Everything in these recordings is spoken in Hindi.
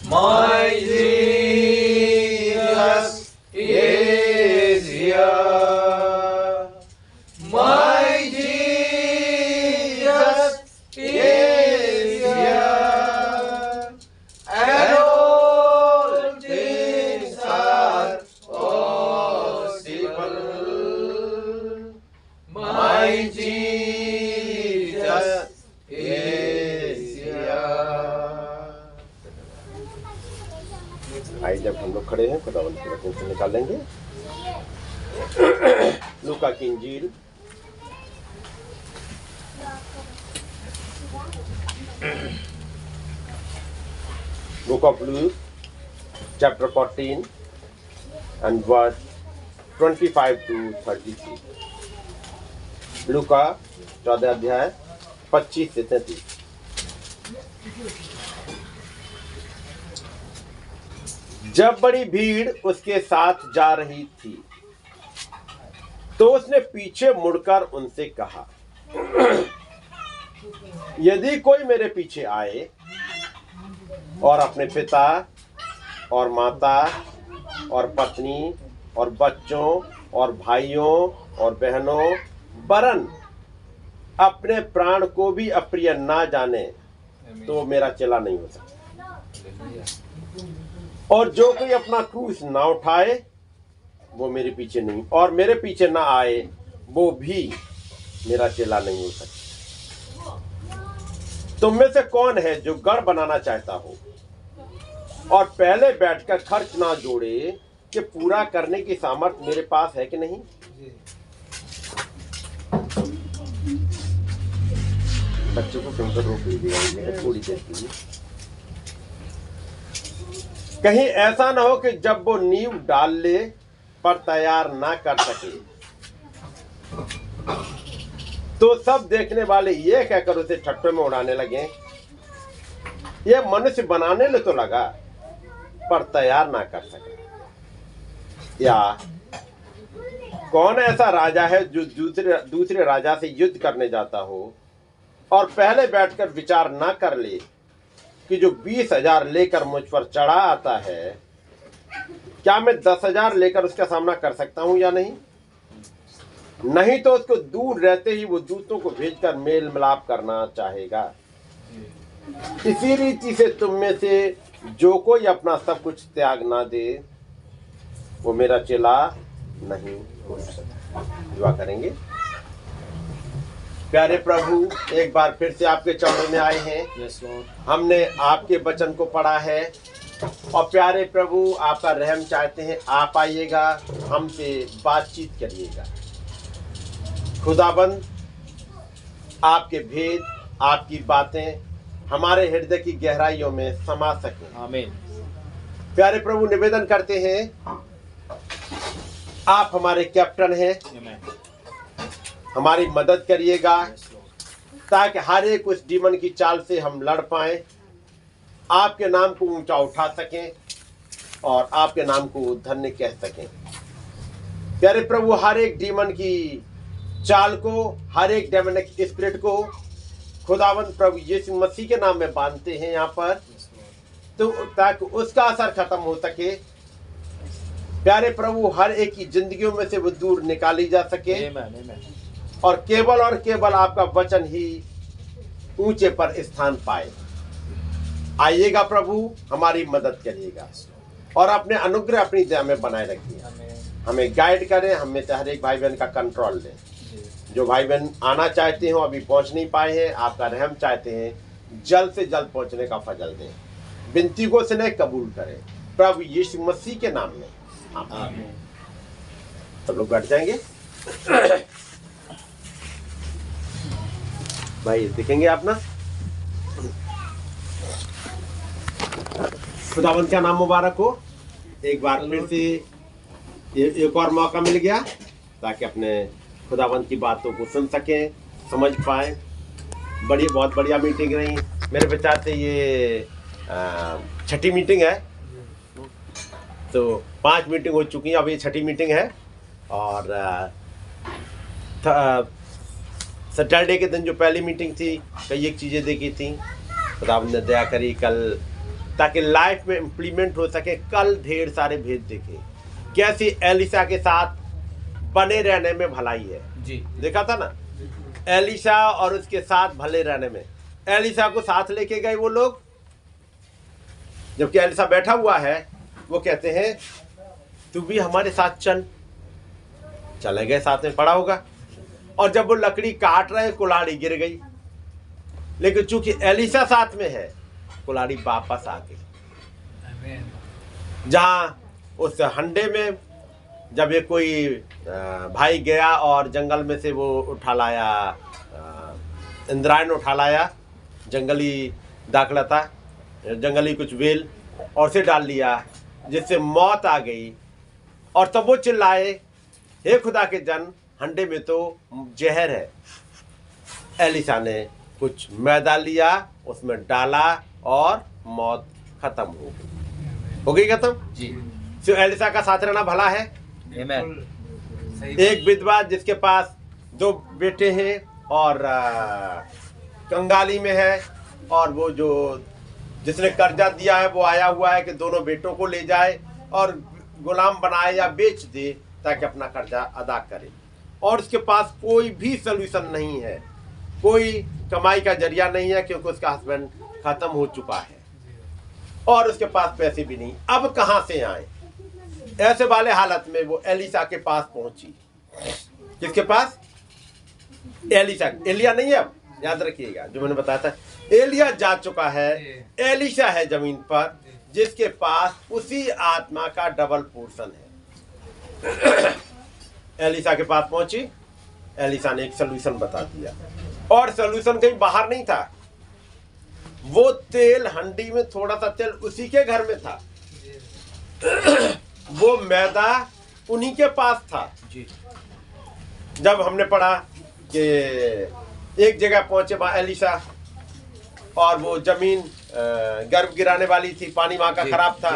My Jesus is here. My Jesus is here. And all things are possible. My Jesus is here. आइए जब हम लोग खड़े हैं खुदावंद के वचन से निकालेंगे लूका की इंजील Book of Luke, chapter 14 and verse 25 to 33. लूका 14 अध्याय 25 से 33। जब बड़ी भीड़ उसके साथ जा रही थी तो उसने पीछे मुड़कर उनसे कहा, यदि कोई मेरे पीछे आए और अपने पिता और माता और पत्नी और बच्चों और भाइयों और बहनों वरन अपने प्राण को भी अप्रिय ना जाने तो मेरा चेला नहीं हो सकता। और जो कोई अपना क्रूस ना उठाए वो मेरे पीछे नहीं और मेरे पीछे ना आए वो भी मेरा चेला नहीं हो सकता। तुम में से कौन है जो गढ़ बनाना चाहता हो और पहले बैठकर खर्च ना जोड़े कि पूरा करने की सामर्थ्य मेरे पास है कि नहीं? बच्चों को सुनकर रोक लीजिएगा थोड़ी देर के लिए। कहीं ऐसा ना हो कि जब वो नींव डाल ले पर तैयार ना कर सके तो सब देखने वाले ये कहकर उसे ठट्ठों में उड़ाने लगे, ये मनुष्य बनाने में तो लगा पर तैयार ना कर सके। या कौन ऐसा राजा है जो दूसरे राजा से युद्ध करने जाता हो और पहले बैठकर विचार ना कर ले कि जो 20,000 लेकर मुझ पर चढ़ा आता है क्या मैं 10,000 लेकर उसका सामना कर सकता हूं या नहीं? नहीं तो उसको दूर रहते ही वो दूतों को भेजकर मेल मिलाप करना चाहेगा। इसी रीति से तुम में से जो कोई अपना सब कुछ त्याग ना दे वो मेरा चेला नहीं हो सकता। दुआ करेंगे। प्यारे प्रभु, एक बार फिर से आपके चरणों में आए हैं। हमने आपके वचन को पढ़ा है और प्यारे प्रभु आपका रहम चाहते हैं। आप आइएगा, हमसे बातचीत करिएगा। खुदाबंद, आपके भेद, आपकी बातें हमारे हृदय की गहराइयों में समा सकें। आमीन। प्यारे प्रभु, निवेदन करते हैं, आप हमारे कैप्टन हैं, हमारी मदद करिएगा ताकि हर एक उस डीमन की चाल से हम लड़ पाएं, आपके नाम को ऊंचा उठा सकें और आपके नाम को धन्य कह सकें। प्यारे प्रभु, हर एक डीमन की चाल को, हर एक डेमोनिक स्पिरिट को खुदावंद प्रभु यीशु मसीह के नाम में बांधते हैं यहाँ पर, तो ताकि उसका असर खत्म हो सके। प्यारे प्रभु, हर एक की जिंदगियों में से वो दूर निकाली जा सके और केवल आपका वचन ही ऊंचे पर स्थान पाए। आइएगा प्रभु, हमारी मदद करिएगा और अपने अनुग्रह अपनी दया में बनाए रखिए। हमें गाइड करें, हमें से हर एक भाई बहन का कंट्रोल दें। जो भाई बहन आना चाहते हो अभी पहुंच नहीं पाए हैं, आपका रहम चाहते हैं, जल्द से जल्द पहुंचने का फजल दें। विनती को स्नेह कबूल करें प्रभु यीशु मसीह के नाम में, आमीन। सब लोग बैठ जाएंगे। भाई दिखेंगे आप ना। खुदावंद का नाम मुबारक हो। एक बार फिर से एक और मौका मिल गया ताकि अपने खुदावंद की बातों को सुन सकें, समझ पाए। बहुत बढ़िया मीटिंग रही। मेरे विचार से ये 6ठी मीटिंग है, तो 5 मीटिंग हो चुकी हैं, अब ये 6ठी मीटिंग है। और सैटरडे के दिन जो पहली मीटिंग थी, कई एक चीज़ें देखी थी, खुदावंद ने दया करी। कल ताकि लाइफ में इम्प्लीमेंट हो सके। कल ढेर सारे भेद देखे कैसी एलिशा के साथ बने रहने में भलाई है जी। देखा था ना एलिशा और उसके साथ भले रहने में। एलिशा को साथ लेके गए वो लोग, जबकि एलिशा बैठा हुआ है। वो कहते हैं तू भी हमारे साथ चल। चले गए, साथ में पड़ा होगा। और जब वो लकड़ी काट रहे कुल्हाड़ी गिर गई, लेकिन चूंकि एलिशा साथ में है कुल्हाड़ी वापस आ गई। जहां उस हंडे में जब ये कोई भाई गया और जंगल में से वो उठा लाया, इंद्रायण उठा लाया, जंगली दाखलता, जंगली कुछ बेल, और उसे डाल लिया जिससे मौत आ गई। और तब वो चिल्लाए, हे खुदा के जन, हंडे में तो जहर है। एलिशा ने कुछ मैदा लिया, उसमें डाला और मौत खत्म हो गई खत्म जी। तो एलिशा का साथ रहना भला है। आमीन। एक विधवा जिसके पास 2 बेटे हैं और कंगाली में है, और वो जो जिसने कर्जा दिया है वो आया हुआ है कि दोनों बेटों को ले जाए और गुलाम बनाए या बेच दे ताकि अपना कर्जा अदा करे। और उसके पास कोई भी सलूशन नहीं है, कोई कमाई का जरिया नहीं है, क्योंकि उसका हस्बैंड खत्म हो चुका है और उसके पास पैसे भी नहीं। अब कहाँ से आए? ऐसे वाले हालत में वो एलिशा के पास पहुंची। किसके पास? एलिशा। एलिया नहीं है, अब याद रखिएगा जो मैंने बताया था। एलिया जा चुका है, एलिशा है जमीन पर, जिसके पास उसी आत्मा का डबल पोर्शन है। एलिशा के पास पहुंची, एलिशा ने एक सोल्यूशन बता दिया, और सोल्यूशन कहीं बाहर नहीं था। वो तेल हंडी में, थोड़ा सा तेल उसी के घर में था। वो मैदा उन्हीं के पास था जी। जब हमने पढ़ा कि एक जगह पहुंचे वहां एलिशा, और वो जमीन गर्भ गिराने वाली थी, पानी वहां का खराब था।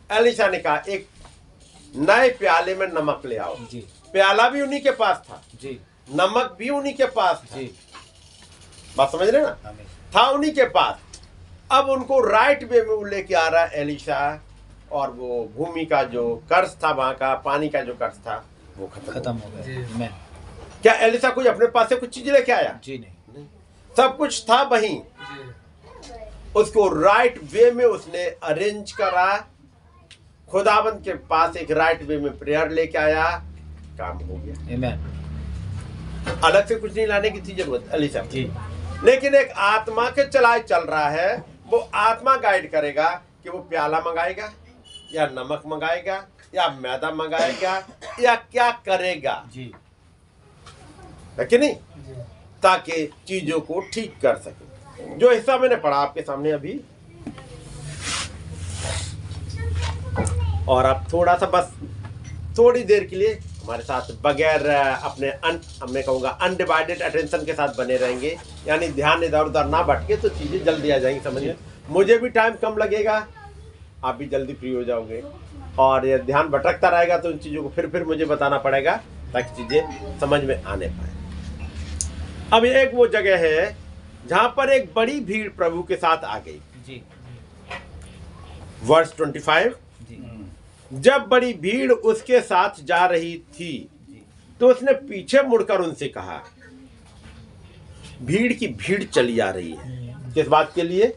एलिशा ने कहा एक नए प्याले में नमक ले आओ। जी। प्याला भी उन्हीं के पास था जी। नमक भी उन्हीं के पास था। जी। बात समझ रहे ना? आमीन। था उन्हीं के पास। अब उनको राइट वे में वो लेके आ रहा है एलिशा, और वो भूमि का जो कर्ज था, वहां का पानी का जो कर्ज था, वो खत्म हो गया। आमीन। क्या एलिशा कोई अपने पास से कुछ चीज लेके आया? जी नहीं। सब कुछ था वहीं। उसको राइट वे में उसने अरेंज करा, खुदाबंद के पास एक राइट वे में प्रेयर लेके आया, काम हो गया। आमीन। अलग से कुछ नहीं लाने की थी जरूरत एलिशा जी। लेकिन एक आत्मा के चलाए चल रहा है। वो आत्मा गाइड करेगा कि वो प्याला मंगाएगा या नमक मंगाएगा या मैदा मंगाएगा या क्या करेगा। जी। है कि नहीं? ताकि चीजों को ठीक कर सके। जो हिस्सा मैंने पढ़ा आपके सामने अभी, और आप थोड़ा सा बस थोड़ी देर के लिए हमारे साथ बगैर अपने मैं कहूँगा अनडिवाइडेड अटेंशन के साथ बने रहेंगे, यानी ध्यान इधर उधर ना भटके, तो चीज़ें जल्दी आ जाएंगी समझ में। मुझे भी टाइम कम लगेगा, आप भी जल्दी फ्री हो जाओगे, और ये ध्यान भटकता रहेगा तो उन चीज़ों को फिर मुझे बताना पड़ेगा ताकि चीज़ें समझ में आने पाए। अब एक वो जगह है जहाँ पर एक बड़ी भीड़ प्रभु के साथ आ गई। जी। वर्स 25। जब बड़ी भीड़ उसके साथ जा रही थी तो उसने पीछे मुड़कर उनसे कहा, भीड़ की भीड़ चली आ रही है। किस बात के लिए?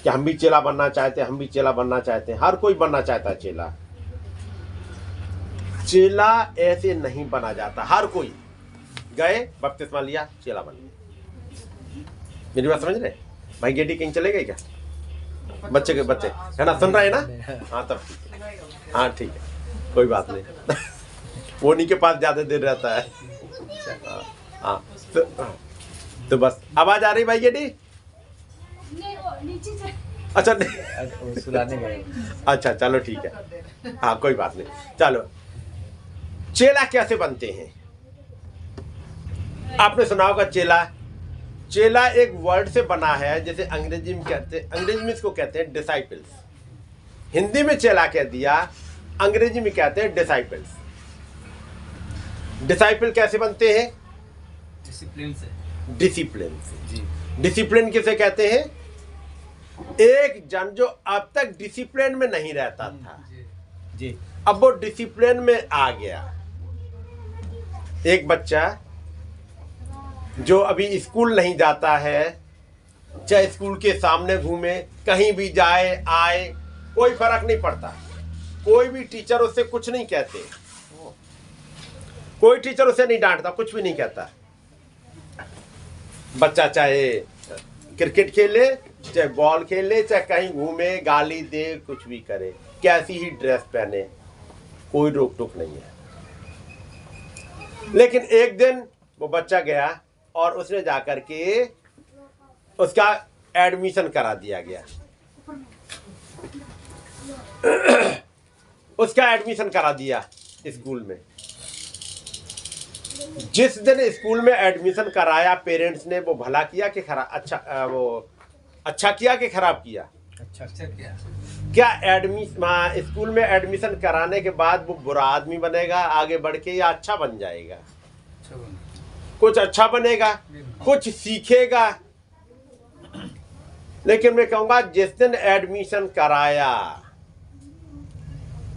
कि हम भी चेला बनना चाहते हैं, हम भी चेला बनना चाहते हैं। हर कोई बनना चाहता है चेला। चेला ऐसे नहीं बना जाता। हर कोई गए, बपतिस्मा लिया, चेला बन गया। मेरी बात समझ रहे भाई? गेडी कहीं चले गए क्या? बच्चे के बच्चे है ना, सुन रहे हैं ना? हाँ तब ठीक है। हाँ ठीक है, कोई बात नहीं। वो उन्हीं के पास ज्यादा देर रहता है। हाँ तो बस आवाज आ रही भाई गेडी? अच्छा नहीं, सुलाने गए। अच्छा चलो ठीक है। हाँ कोई बात नहीं। चलो, चेला कैसे बनते हैं? आपने सुना होगा चेला एक वर्ड से बना है, जैसे अंग्रेजी में इसको कहते हैं डिसाइपल्स। हिंदी में चेला कह दिया, अंग्रेजी में कहते हैं डिसाइपल्स। डिसाइपल कैसे बनते हैं? डिसिप्लिन से। डिसिप्लिन से। जी। डिसिप्लिन किसे कहते हैं? एक जन जो अब तक डिसिप्लिन में नहीं रहता था, जी अब वो डिसिप्लिन में आ गया। एक बच्चा जो अभी स्कूल नहीं जाता है, चाहे स्कूल के सामने घूमे, कहीं भी जाए आए, कोई फर्क नहीं पड़ता, कोई भी टीचर उससे कुछ नहीं कहते, कोई टीचर उसे नहीं डांटता, कुछ भी नहीं कहता। बच्चा चाहे क्रिकेट खेले, चाहे बॉल खेले, चाहे कहीं घूमे, गाली दे, कुछ भी करे, कैसी ही ड्रेस पहने, कोई रोक टोक नहीं है। लेकिन एक दिन वो बच्चा गया और उसने जाकर के उसका एडमिशन करा दिया गया। उसका एडमिशन करा दिया स्कूल में। जिस दिन स्कूल में एडमिशन कराया, पेरेंट्स ने वो भला किया कि खराब, अच्छा किया कि खराब किया? अच्छा किया। क्या स्कूल में एडमिशन कराने के बाद वो बुरा आदमी बनेगा आगे बढ़ के, या अच्छा बन जाएगा? कुछ अच्छा बनेगा, कुछ सीखेगा। लेकिन मैं कहूंगा जिस दिन एडमिशन कराया,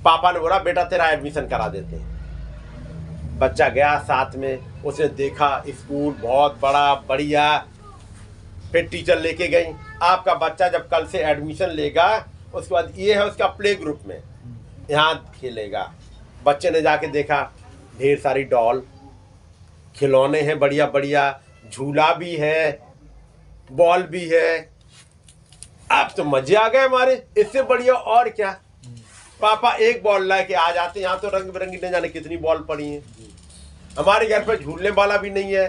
पापा ने बोला बेटा तेरा एडमिशन करा देते हैं। बच्चा गया साथ में, उसने देखा स्कूल बहुत बड़ा बढ़िया। फिर टीचर लेके गई, आपका बच्चा जब कल से एडमिशन लेगा, उसके बाद ये है उसका प्ले ग्रुप में, यहाँ खेलेगा। बच्चे ने जाके देखा ढेर सारी डॉल, खिलौने हैं बढ़िया बढ़िया, झूला भी है, बॉल भी है। अब तो मजे आ गए हमारे, इससे बढ़िया और क्या। पापा एक बॉल ला के आ जाते, यहाँ तो रंग बिरंगी न जाने कितनी बॉल पड़ी है। हमारे घर पे झूलने वाला भी नहीं है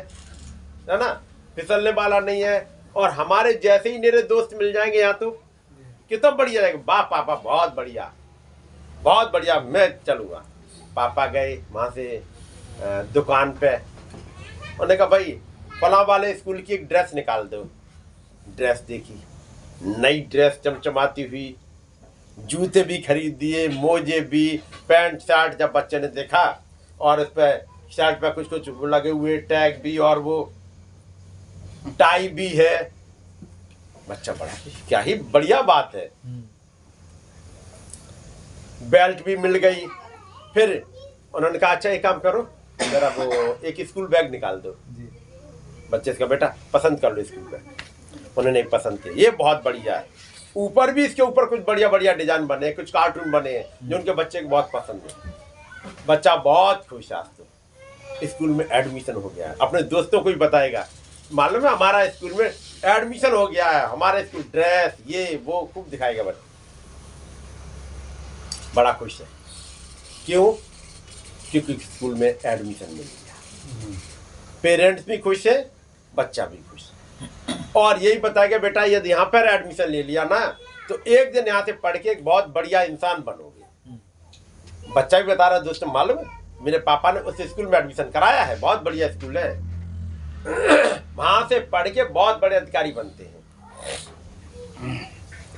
ना, फिसलने वाला नहीं है, और हमारे जैसे ही मेरे दोस्त मिल जाएंगे यहाँ तो कितना बढ़िया रहेगा। वाह पापा बहुत बढ़िया, बहुत बढ़िया, मैं चलूँगा। पापा गए वहाँ से दुकान पे, उन्होंने कहा भाई फला वाले स्कूल की एक ड्रेस निकाल दो। ड्रेस देखी, नई ड्रेस चमचमाती हुई, जूते भी खरीद दिए, मोजे भी, पैंट शर्ट। जब बच्चे ने देखा और उस पर शर्ट पे कुछ कुछ लगे हुए टैग भी, और वो टाई भी है, बच्चा बड़ा क्या ही बढ़िया बात है। बेल्ट भी मिल गई। फिर उन्होंने कहा अच्छा एक काम करो, जरा वो एक स्कूल बैग निकाल दो। बच्चे का बेटा पसंद कर लो स्कूल बैग। उन्होंने पसंद किया, ये बहुत बढ़िया है। ऊपर भी इसके ऊपर कुछ बढ़िया बढ़िया डिजाइन बने, कुछ कार्टून बने हैं जो उनके बच्चे को बहुत पसंद है। बच्चा बहुत खुश है। आज तो स्कूल में एडमिशन हो गया है, अपने दोस्तों को भी बताएगा मालूम है हमारा स्कूल में एडमिशन हो गया है, हमारे स्कूल ड्रेस ये वो खूब दिखाएगा। बच्चा बड़ा खुश है। क्यों? क्योंकि स्कूल में एडमिशन मिल गया। पेरेंट्स भी खुश है, बच्चा भी खुश है। और यही बताएगा बेटा यदि यहाँ पर एडमिशन ले लिया ना, तो एक दिन यहाँ से पढ़ के एक बहुत बढ़िया इंसान बनोगे। बच्चा भी बता रहा है दोस्तों, मालूम है मेरे पापा ने उस स्कूल में एडमिशन कराया है, बहुत बढ़िया स्कूल है, वहां से पढ़ के बहुत बड़े अधिकारी बनते हैं।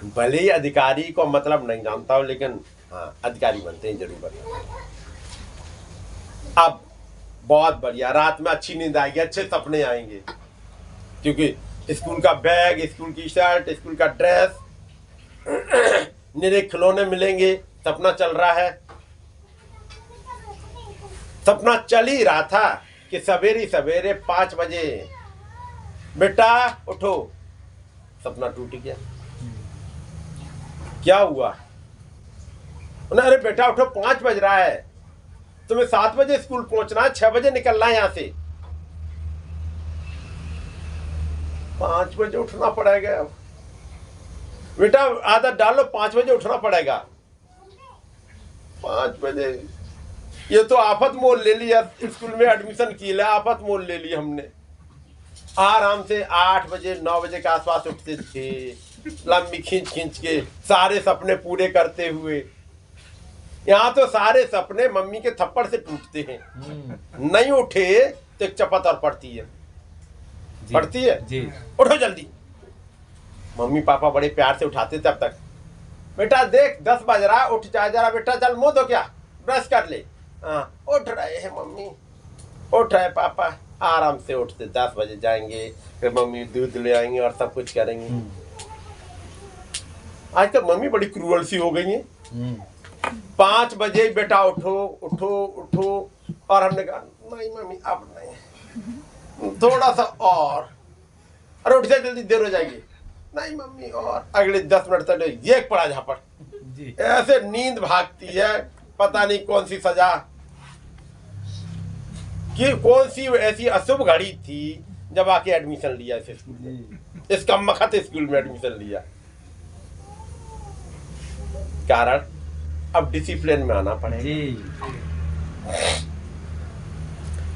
भले ही अधिकारी को मतलब नहीं जानता हूं, लेकिन हाँ अधिकारी बनते हैं, जरूर बनते हैं। अब बहुत बढ़िया, रात में अच्छी नींद आएगी, अच्छे सपने आएंगे, क्योंकि स्कूल का बैग, स्कूल की शर्ट, स्कूल का ड्रेस, नए खिलौने मिलेंगे। सपना चल रहा है, सपना चल ही रहा था कि सवेरे सवेरे 5 बजे बेटा उठो। सपना टूट गया। क्या हुआ? अरे बेटा उठो, 5 बज रहा है, तुम्हें 7 बजे स्कूल पहुंचना है, 6 बजे निकलना है यहां से। 5 बजे उठना पड़ेगा बेटा, आदत डालो, 5 बजे उठना पड़ेगा। 5 बजे ये तो आफत मोल ले लिया। स्कूल में एडमिशन की ले आफत मोल ले ली हमने। आराम से 8 बजे 9 बजे के आसपास उठते थे, लंबी खींच खींच के सारे सपने पूरे करते हुए। यहाँ तो सारे सपने मम्मी के थप्पड़ से टूटते हैं। नहीं उठे तो एक चपत और पड़ती है, पड़ती है जी। उठो जल्दी। मम्मी पापा बड़े प्यार से उठाते थे। अब तक बेटा देख 10 बज रहा, उठ जा जरा बेटा, चल मुंह धो, क्या ब्रश कर ले। हाँ उठ रहे हैं मम्मी, उठ रहे पापा। आराम से उठते, 10 बजे जाएंगे, फिर मम्मी दूध ले आएंगे और सब कुछ करेंगे। आज तो मम्मी बड़ी क्रूअल सी हो गई है। 5 बजे बेटा उठो उठो उठो, और हमने कहा नहीं मम्मी अब नहीं, थोड़ा सा और, अरे उठ जाए जल्दी देर हो जाएगी, नहीं मम्मी और, अगले 10 मिनट तक ये पड़ा झापड़ जी। ऐसे नींद भागती है, पता नहीं कौन सी सजा कि कौन सी ऐसी अशुभ घड़ी थी जब आके एडमिशन लिया इस स्कूल में, इस कमबख्त स्कूल में एडमिशन लिया। कारण अब डिसिप्लिन में आना पड़ेगा। जी।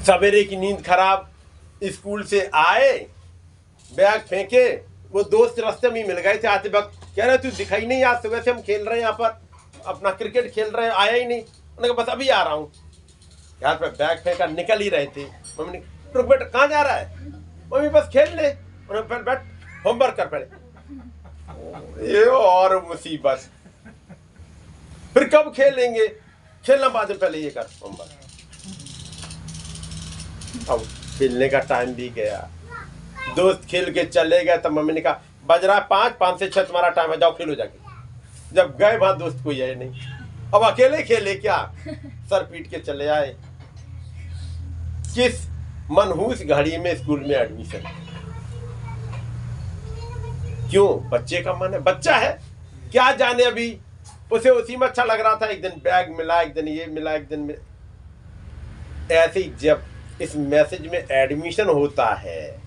सवेरे की नींद खराब, स्कूल से आए बैग फेंके, वो दोस्त रास्ते में मिल गए थे आते वक्त, कह रहे तू दिखाई नहीं, आज सुबह से हम खेल रहे हैं यहाँ पर अपना क्रिकेट खेल रहे हैं, आया ही नहीं। उन्होंने कहा बस अभी आ रहा हूँ। यार पे बैग फेंका, निकल ही रहे थे। मम्मी ने रुक बेटा कहाँ जा रहा है? मम्मी बस खेल ले। उन्होंने पहले बैठ होमवर्क कर पड़े। ये और मुसीबत, फिर कब खेलेंगे? खेलना बाद में, पहले ये कर होमवर्क। अब खेलने का टाइम भी गया, दोस्त खेल के चले गए, तब मम्मी ने कहा बज रहा 5 से 6 तुम्हारा टाइम है, जाओ खेलो जाके। जब गए वहां दोस्त कोई आए नहीं, अब अकेले खेले क्या, सर पीट के चले आए। किस मनहूस घड़ी में स्कूल में एडमिशन, क्यों? बच्चे का मन है, बच्चा है क्या जाने, अभी उसे उसी में अच्छा लग रहा था, एक दिन बैग मिला, एक दिन ये मिला, एक दिन में ऐसे ही। जब इस मैसेज में एडमिशन होता है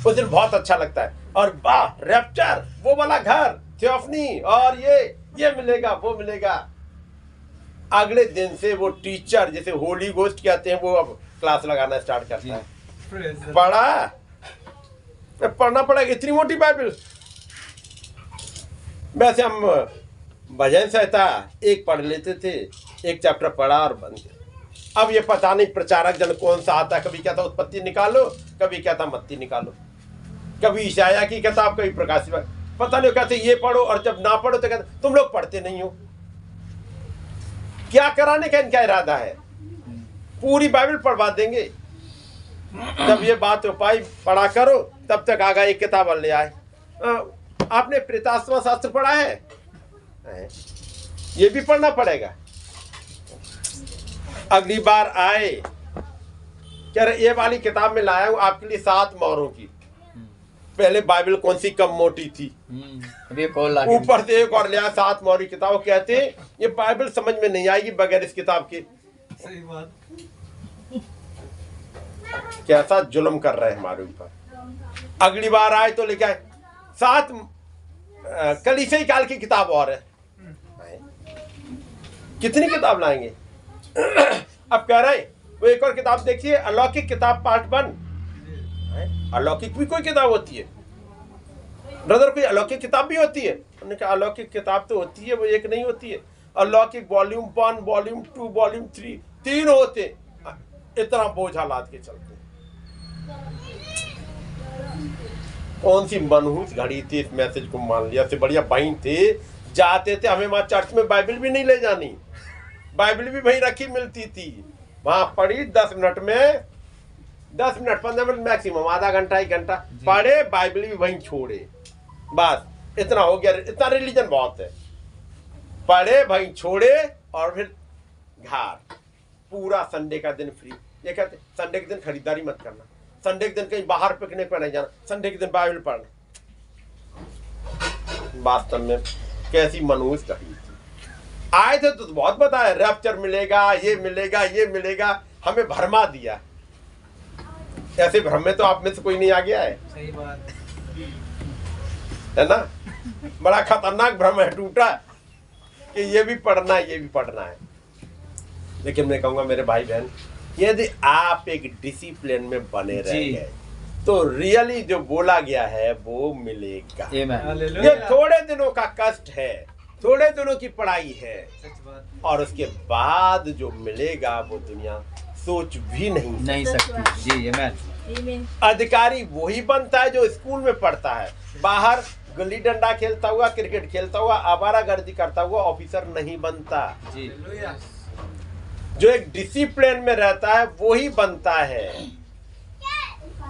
उस दिन बहुत अच्छा लगता है, और वाह रैप्चर, वो वाला घर, थियोफनी, और ये मिलेगा वो मिलेगा। अगले दिन से वो टीचर, जैसे होली गोस्ट कहते हैं, वो अब क्लास लगाना स्टार्ट करता है। पढ़ना पड़ेगा, इतनी मोटी बाइबल। वैसे हम भजन संहिता 1 पढ़ लेते थे, 1 चैप्टर पढ़ा और बंद किया। अब ये पता नहीं प्रचारक जन कौन सा आता, कभी कहता उत्पत्ति निकालो, कभी कहता मत्ती निकालो, कभी ईशाया की किताब, कभी प्रकाशित, पता नहीं कहते ये पढ़ो, और जब ना पढ़ो तो कहते तुम लोग पढ़ते नहीं हो। क्या कराने का इनका इरादा है? पूरी बाइबल पढ़वा देंगे। जब ये बात हो पाई, पढ़ा करो, तब तक आगा एक किताब ले आए। आपने प्रेतात्मा शास्त्र पढ़ा है? ये भी पढ़ना पड़ेगा। अगली बार आए, कह रहे ये वाली किताब में लाया हूं आपके लिए 7 मोहरों की। पहले बाइबल कौन सी कम मोटी थी, ऊपर से एक और लिया 7 मोहरी किताब। कहते ये बाइबल समझ में नहीं आएगी बगैर इस किताब के। सही बात। कैसा जुल्म कर रहे हैं हमारे ऊपर। अगली बार आए तो लेके आए 7 कलीसियाई काल की किताब और है। कितनी किताब लाएंगे? अब कह रहे वो एक और किताब देखिए, अलौकिक किताब पार्ट 1। अलौकिक भी कोई किताब होती है ब्रदर? कोई अलौकिक किताब भी होती है? उन्होंने कहा अलौकिक किताब तो होती है, वो एक नहीं होती है। अलौकिक वॉल्यूम 1, वॉल्यूम 2, वॉल्यूम 3, 3 होते। इतना बोझा लाद के चलते। कौन सी मनहूस घड़ी थी, इस मैसेज को मान लिया। से बढ़िया भाई थे, जाते थे, हमें वहां चर्च में बाइबल भी नहीं ले जानी, बाइबल भी वहीं रखी मिलती थी, वहां पढ़ी 10 मिनट में, 10 मिनट 15 मिनट मैक्सिमम, आधा घंटा 1 घंटा पढ़े, बाइबल भी वहीं छोड़े। बस इतना हो गया। इतना रिलीजन बहुत है, पढ़े वहीं छोड़े और फिर घर। पूरा संडे का दिन फ्री। ये कहते संडे के दिन खरीदारी मत करना, संडे के दिन कहीं बाहर पिकनिक पर नहीं जाना, संडे के दिन बाइबल पढ़ना। वास्तव में कैसी मनहूस घड़ी थी। आए थे तो बहुत बताया रैप्चर मिलेगा, ये मिलेगा, ये मिलेगा, हमें भरमा दिया। ऐसे भ्रम में तो आप में से कोई नहीं आ गया है। सही बात है ना? बड़ा खतरनाक भ्रम है टूटा कि ये भी पढ़ना है, ये भी पढ़ना है। लेकिन मैं कहूंगा मेरे भाई बहन, यदि आप एक डिसिप्लिन में बने रहेंगे तो रियली जो बोला गया है वो मिलेगा। ये थोड़े दिनों का कष्ट है, थोड़े दिनों की पढ़ाई है, और उसके बाद जो मिलेगा वो दुनिया सोच भी नहीं सकती। जी आमीन। अधिकारी वही बनता है जो स्कूल में पढ़ता है। बाहर गुल्ली डंडा खेलता हुआ, क्रिकेट खेलता हुआ, आवारागर्दी करता हुआ ऑफिसर नहीं बनता। जी। जो एक डिसिप्लिन में रहता है वही बनता है।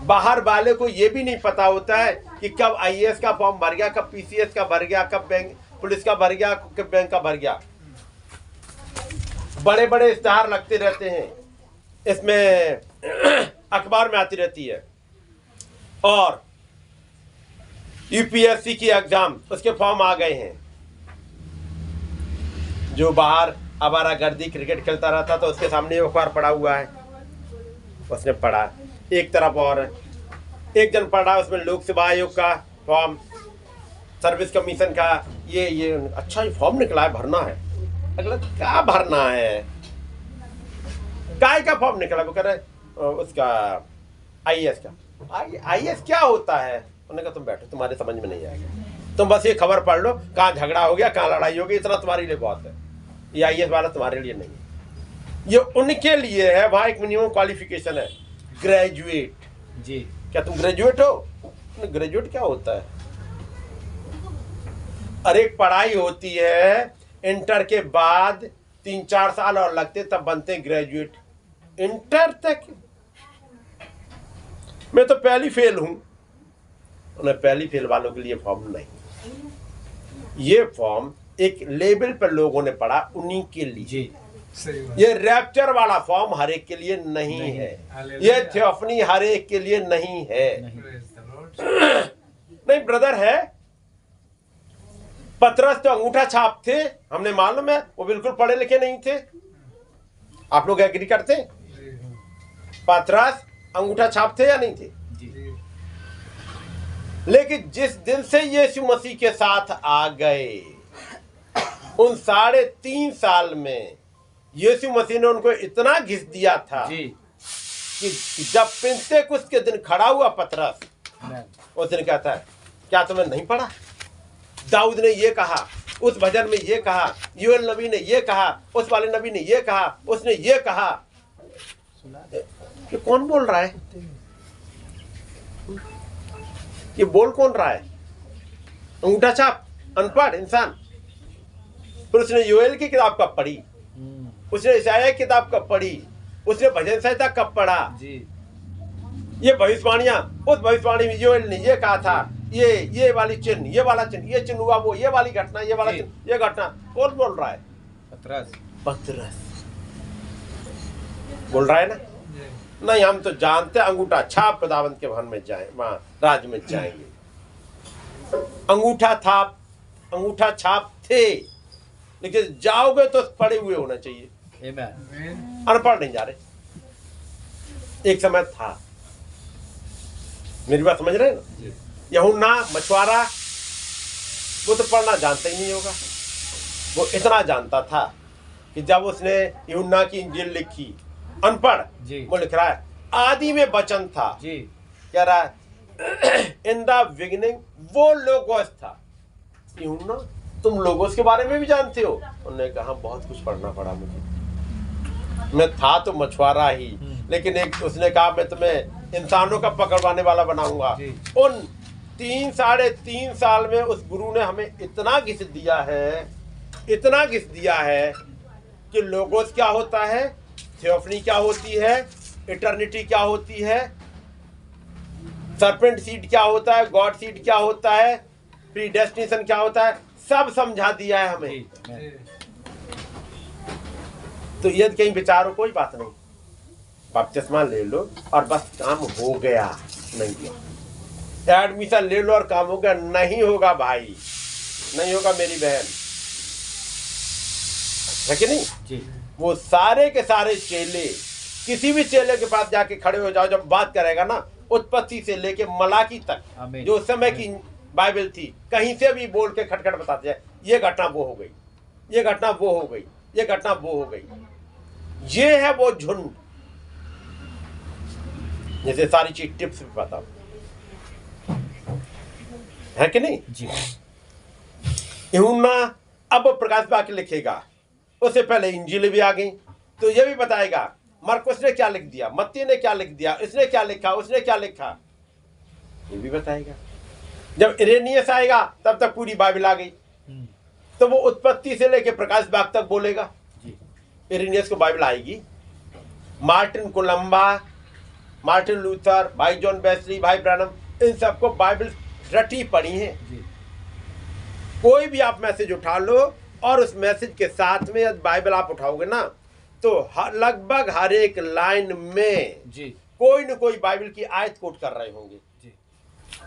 बाहर वाले को ये भी नहीं पता होता है कि कब आईएएस का फॉर्म भर गया, कब पीसीएस का भर गया, कब बैंक पुलिस का भर गया, कब बैंक का भर गया। बड़े बड़े इश्तेहार लगते रहते हैं, इसमें अखबार में आती रहती है। और यूपीएससी की एग्जाम, उसके फॉर्म आ गए हैं। जो बाहर आवारागर्दी क्रिकेट खेलता रहता तो उसके सामने अखबार पड़ा हुआ है, उसने पढ़ा। एक तरफ और एक जन पढ़ा, उसमें लोक सेवा आयोग का फॉर्म, सर्विस कमीशन का, ये अच्छा ये फॉर्म निकला है, भरना है। अगला क्या भरना है, काय का फॉर्म निकला, वो कह रहे उसका आईएएस का। आईएएस क्या होता है? उन्होंने कहा तुम बैठो, तुम्हारे समझ में नहीं आएगा, तुम बस ये खबर पढ़ लो, कहाँ झगड़ा हो गया, कहाँ लड़ाई हो गई, इतना तुम्हारे लिए बहुत है। ये आईएएस वाला तुम्हारे लिए नहीं है, ये उनके लिए है। वहाँ एक मिनिमम क्वालिफिकेशन है, ग्रेजुएट। जी, क्या तुम ग्रेजुएट हो? ग्रेजुएट क्या होता है? अरे एक पढ़ाई होती है, इंटर के बाद 3-4 साल और लगते तब बनते ग्रेजुएट। इंटर तक मैं तो पहली फेल हूं। उन्हें पहली फेल वालों के लिए फॉर्म नहीं, ये फॉर्म एक लेवल पर लोगों ने पढ़ा, उन्हीं के लिए। ये रैप्चर वाला फॉर्म हर एक के लिए नहीं है, ये थियोफनी हर एक के लिए नहीं है। नहीं ब्रदर है। पतरस तो अंगूठा छाप थे, हमने मालूम है, वो बिल्कुल पढ़े लिखे नहीं थे। आप लोग एग्री करते? पतरस अंगूठा छाप थे या नहीं थे? लेकिन जिस दिन से यीशु मसीह के साथ आ गए, उन 3.5 साल में यीशु मसीह ने उनको इतना घिस दिया था कि जब पिन्तेकुस्त के दिन खड़ा हुआ पतरस, उस दिन कहता है क्या तुमने नहीं पढ़ा? दाऊद ने ये कहा, उस भजन में ये कहा, योएल नबी ने ये कहा, उस वाले नबी ने ये कहा, उसने ये कहा। ये कौन बोल रहा है? ये बोल कौन रहा है? अंगूठा छाप अनपढ़ इंसान। फिर उसने योएल की किताब कब पढ़ी? उसने ईशाया की किताब कब पढ़ी? उसने भजन संहिता कब पढ़ा? ये भविष्यवाणियां, उस भविष्यवाणी में योएल ने ये कहा था, ये वाली चिन्ह, ये वाला चिन्ह, ये चिन्ह हुआ, वो ये वाली घटना, ये वाला चिन्ह, ये घटना। कौन बोल रहा है? पतरस बोल रहा है ना। नहीं, हम तो जानते अंगूठा छाप खुदावंत के भवन में जाए, वहां राज में जाएंगे। अंगूठा छाप थे, लेकिन जाओगे तो पढ़े हुए होना चाहिए। अनपढ़ नहीं जा रहे। एक समय था, मेरी बात समझ रहे हैं ना? यूहन्ना मछुआरा, वो तो पढ़ना जानता ही नहीं होगा। वो इतना जानता था कि जब उसने यूहन्ना की इंजील लिखी, अनपढ़, वो लिख रहा है आदि में वचन था, कह रहा है इन द बिगिनिंग वो लोगोस था। यूहन्ना तुम लोगोस के बारे में भी जानते हो? उन्होंने कहा बहुत कुछ पढ़ना पड़ा मुझे, मैं था तो मछुआरा ही, लेकिन एक उसने कहा मैं तुम्हें इंसानों का पकड़वाने वाला बनाऊंगा। उन 3-3.5 साल में उस गुरु ने हमें इतना घिस दिया है कि लोगोस क्या होता है, थियोफनी क्या होती है, इटर्निटी क्या होती है, सरपेंट सीड क्या होता है, गॉड सीड क्या होता है, प्रीडेस्टिनेशन क्या होता है, सब समझा दिया है हमें। तो ये कहीं विचारो, कोई बात नहीं, बपतिस्मा ले लो और बस काम हो गया। नहीं, एडमिशन ले लो और काम हो गया? नहीं होगा भाई, नहीं होगा मेरी बहन, है कि नहीं जी? वो सारे के सारे चेले, किसी भी चेले के पास जाके खड़े हो जाओ, जब बात करेगा ना, उत्पत्ति से लेके मलाकी तक जो उस समय की बाइबल थी, कहीं से भी बोल के खटखट बताते हैं, ये घटना वो हो गई, ये घटना वो हो गई, ये घटना वो हो गई। ये है वो झुंड, जैसे सारी चीज टिप्स भी बताओ, है कि नहीं जी? यूहन्ना अब प्रकाश वाक्य लिखेगा, उससे पहले इंजील भी आ गई, तो ये भी बताएगा मरकुस ने क्या लिख दिया, मत्ती ने क्या लिख दिया, इसने क्या लिखा, उसने क्या लिखा, ये भी बताएगा। जब इरेनियस आएगा तब तक पूरी बाइबल आ गई, तो वो उत्पत्ति से लेके प्रकाश वाक्य तक बोलेगा। इरेनियस को बाइबल आएगी, मार्टिन कोलंबा मार्टिन लूथर, भाई जॉन वेस्ली, भाई ब्रैनम, इन सबको बाइबल रटी पड़ी है। कोई भी आप मैसेज उठा लो और उस मैसेज के साथ में यदि बाइबल आप उठाओगे ना तो लगभग हर एक लाइन में कोई न कोई बाइबल की आयत कोट कर रहे होंगे,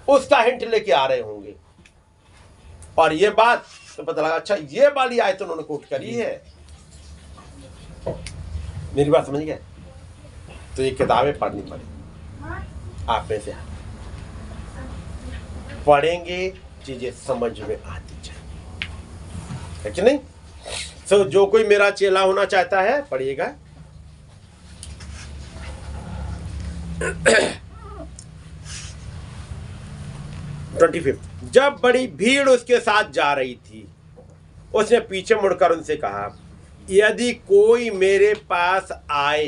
उसका हिंट लेके आ रहे होंगे। और ये बात तो पता लगा, अच्छा ये वाली आयत उन्होंने कोट करी है। मेरी बात समझ गए? तो ये किताबें पढ़नी पड़ेगी आप में से, पढ़ेंगे चीजें समझ में आती जाएंगी, है कि नहीं? तो जो कोई मेरा चेला होना चाहता है पढ़िएगा। 25 जब बड़ी भीड़ उसके साथ जा रही थी, उसने पीछे मुड़कर उनसे कहा, यदि कोई मेरे पास आए।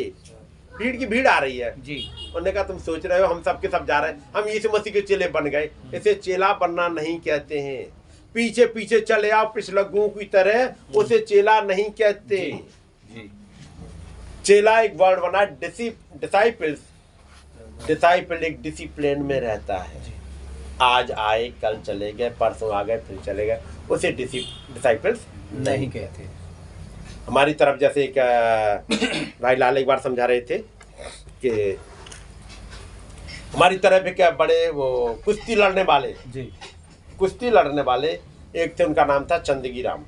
भीड़ की भीड़ आ रही है जी। उन्होंने कहा, तुम सोच रहे हो हम सब के सब जा रहे हैं, हम यीशु मसीह के चेले बन गए। इसे चेला बनना नहीं कहते हैं। पीछे पीछे चले आओ पिछलग्गुओं की तरह, उसे चेला नहीं कहते जी। चेला एक वर्ड बना, डिसाइपल्स। डिसाइपल एक डिसिप्लिन में रहता है। आज आए, कल चले गए, परसों आ गए, फिर चले गए, उसे डिसाइपल्स नहीं कहते। हमारी तरफ जैसे एक भाई लाल एक बार समझा रहे थे कि हमारी तरफ एक बड़े वो कुश्ती लड़ने वाले जी, कुश्ती लड़ने वाले एक थे, उनका नाम था चंदगी राम,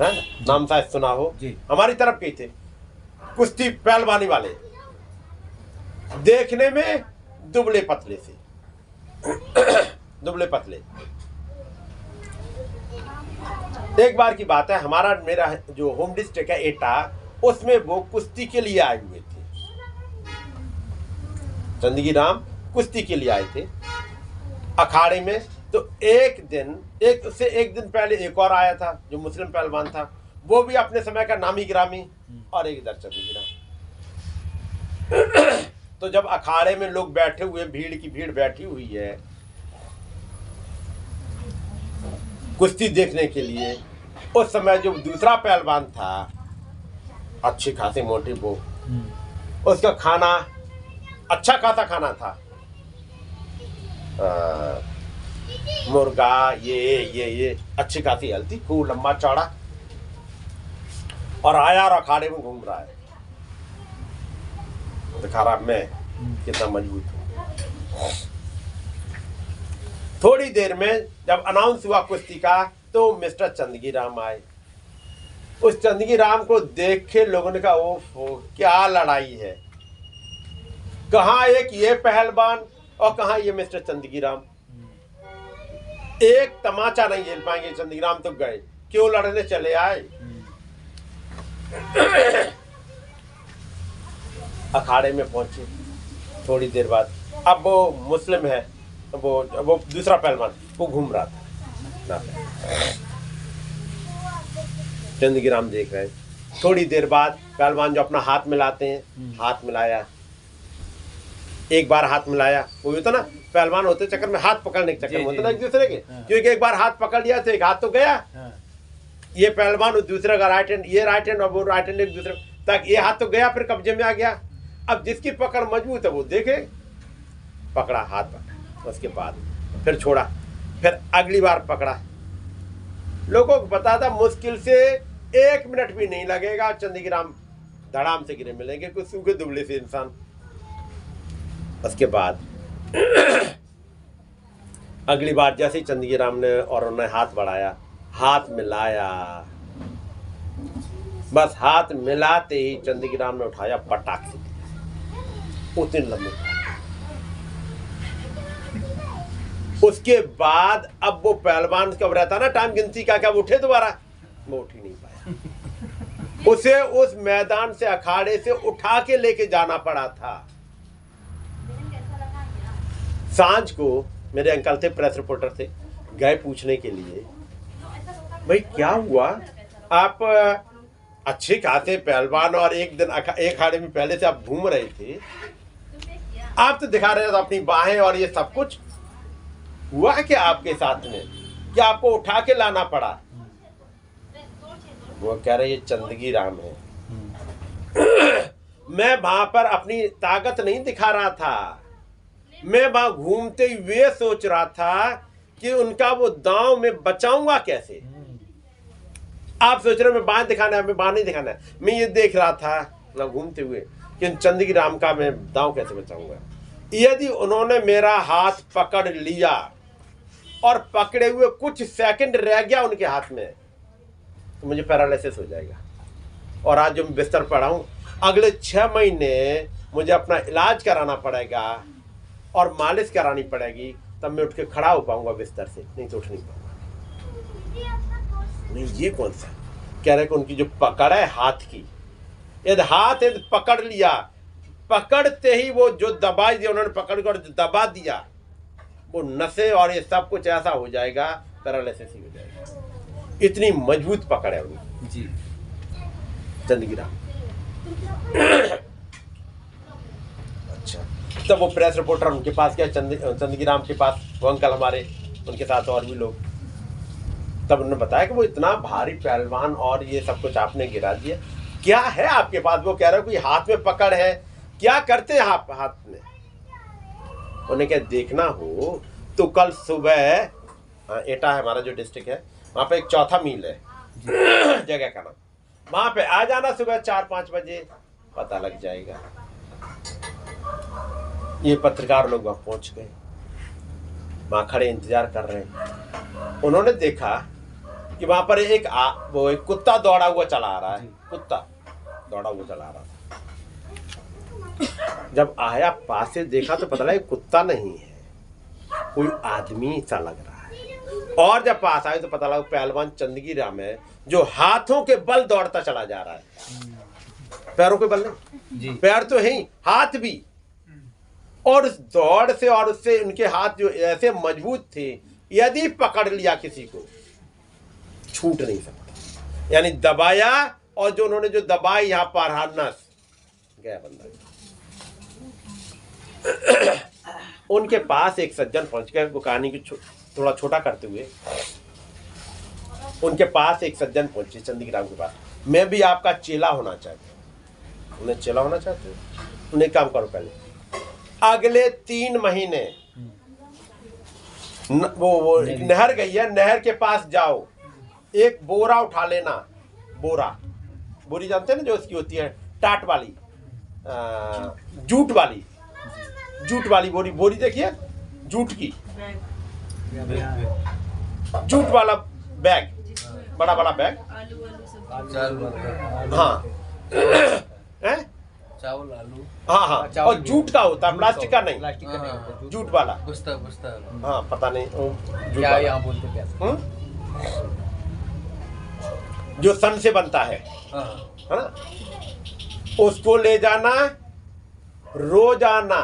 है नाम शायद सुना हो जी। हमारी तरफ के थे कुश्ती पहलवानी वाले, देखने में दुबले पतले से दुबले पतले। एक बार की बात है, मेरा जो होम डिस्ट्रिक्ट है एटा, उसमें वो कुश्ती के लिए आए हुए थे। चंदगी राम कुश्ती के लिए आए थे अखाड़े में। तो एक दिन पहले एक और आया था जो मुस्लिम पहलवान था, वो भी अपने समय का नामी गिरामी, और एक इधर चंदगी राम। तो जब अखाड़े में लोग बैठे हुए, भीड़ की भीड़ बैठी हुई है कुश्ती देखने के लिए, उस समय जो दूसरा पहलवान था अच्छे खासे मोटे, वो उसका खाना अच्छा खासा खाना था, मुर्गा ये अच्छी खासी हल्दी, खूब लंबा चौड़ा, और आया और अखाड़े में घूम रहा है, दिखा रहा मैं कितना मजबूत हूं। थोड़ी देर में जब अनाउंस हुआ कुश्ती का, तो मिस्टर चंदगी राम आए। उस चंदगी राम को देख के लोगों ने कहा, ओफो क्या लड़ाई है, कहां एक ये पहलवान और कहां ये मिस्टर चंदगी राम। एक तमाचा नहीं झेल पाएंगे चंदगी राम, तो गए, क्यों लड़ने चले आए। अखाड़े में पहुंचे थोड़ी देर बाद, अब वो मुस्लिम है, वो दूसरा पहलवान वो घूम रहा था, चंदगी राम देख रहे। थोड़ी देर बाद पहलवान जो अपना हाथ मिलाते हैं, हाथ मिलाया, एक बार हाथ मिलाया, वो होता ना पहलवान होते चक्कर में हाथ पकड़ने के चक्कर में होता ना एक दूसरे के, क्योंकि एक बार हाथ पकड़ लिया तो एक हाथ तो गया, ये पहलवान और दूसरे का राइट हैंड, ये राइट हैंड और वो राइट हैंड एक दूसरे तक, ये हाथ तो गया, फिर कब्जे में आ गया। अब जिसकी पकड़ मजबूत है वो देखे, पकड़ा, हाथ पकड़ा, उसके बाद फिर छोड़ा, फिर अगली बार पकड़ा। लोगों को पता था मुश्किल से 1 मिनट भी नहीं लगेगा, चंदगी राम धड़ाम से गिरे मिलेंगे, कुछ सूखे दुबले से इंसान। उसके बाद अगली बार जैसे ही चंदगी राम ने और उन्होंने हाथ बढ़ाया, हाथ मिलाया, बस हाथ मिलाते ही चंदगी राम ने उठाया, पटाख से उतने लंबे। उसके बाद अब वो पहलवान कब रहता ना टाइम गिनती का, क्या वो उठे दोबारा, वो उठ ही नहीं पाया। उसे उस मैदान से, अखाड़े से उठा के लेके जाना पड़ा था। सांझ को मेरे अंकल थे, प्रेस रिपोर्टर थे, गए पूछने के लिए, भाई क्या हुआ, आप अच्छे खासे पहलवान और एक दिन एक अखाड़े में पहले से आप घूम रहे थे, आप तो दिखा रहे थे अपनी बाहें और ये सब कुछ, हुआ क्या आपके साथ में, क्या आपको उठा के लाना पड़ा। वो कह रहे ये चंदगी राम है। मैं वहां पर अपनी ताकत नहीं दिखा रहा था, मैं वहां घूमते हुए सोच रहा था कि उनका वो दांव में बचाऊंगा कैसे। आप सोच रहे मैं बांह दिखाना है, मैं बांह नहीं दिखाना है, मैं ये देख रहा था ना घूमते हुए कि चंदगी राम का मैं दांव कैसे बचाऊंगा। यदि उन्होंने मेरा हाथ पकड़ लिया और पकड़े हुए कुछ सेकंड रह गया उनके हाथ में, तो मुझे पैरालिसिस हो जाएगा। और आज जो मैं बिस्तर पड़ा हूं, अगले 6 महीने मुझे अपना इलाज कराना पड़ेगा और मालिश करानी पड़ेगी, तब मैं उठ के खड़ा हो पाऊंगा बिस्तर से, नहीं तो उठ नहीं पाऊंगा। नहीं, ये कौन सा कह रहे कि उनकी जो पकड़ है हाथ की, यदि हाथ यदि पकड़ लिया, पकड़ते ही वो जो दबाई दिया उन्होंने, पकड़ कर जो दबा दिया, वो नसें और ये सब कुछ ऐसा हो जाएगा, पैरालिसिस ही हो जाएगा। इतनी मजबूत पकड़ है उनकी जी। चंदगी राम। अच्छा, तब वो प्रेस रिपोर्टर उनके पास गया, चंदगी राम के पास, वो अंकल हमारे, उनके साथ और भी लोग। तब उन्होंने बताया कि वो इतना भारी पहलवान और ये सब कुछ आपने गिरा दिया, क्या है आपके पास? वो कह रहे हो कि हाथ में पकड़ है, क्या करते हैं आप हाथ में? उन्हें क्या देखना हो तो कल सुबह, एटा है हमारा जो डिस्ट्रिक्ट है, वहाँ पे एक चौथा मील है जगह का नाम, वहाँ पे आ जाना सुबह 4-5 बजे, पता लग जाएगा। ये पत्रकार लोग वहाँ पहुँच गए, वहाँ खड़े इंतजार कर रहे हैं। उन्होंने देखा कि वहाँ पर एक कुत्ता दौड़ा हुआ चला आ रहा है, कुत्ता दौड़ा हुआ चला आ रहा था। जब आया पास से देखा तो पता लगा कुत्ता नहीं है, कोई आदमी सा लग रहा है। और जब पास आए तो पता लगा पहलवान चंदगी राम है, जो हाथों के बल दौड़ता चला जा रहा है। पैरों के बल नहीं, पैर तो है ही, हाथ भी। और उस दौड़ से और उससे उनके हाथ जो ऐसे मजबूत थे, यदि पकड़ लिया किसी को छूट नहीं सकता। यानी दबाया, और जो उन्होंने जो दबाई यहाँ पर नस गया बंदा। उनके पास एक सज्जन पहुंच गए, वो कहानी की थोड़ा छोटा करते हुए, उनके पास एक सज्जन पहुंचे चंदगी राम के पास। मैं भी आपका चेला होना चाहता हूँ। उन्हें चेला होना चाहते हो? उन्हें काम करो, पहले अगले 3 महीने वो नहर गई है, नहर के पास जाओ, एक बोरा उठा लेना। बोरी जानते हैं ना, जो उसकी होती है टाट वाली, जूट वाली बोरी देखिए, जूट की, जूट वाला बैग, बड़ा बैग। हाँ चावल आलू, हाँ, और जूट का होता है, प्लास्टिक का नहीं, जूट वाला। हाँ, पता नहीं क्या यहाँ बोलते हैं, जो सन से बनता है ना, उसको ले जाना, रोजाना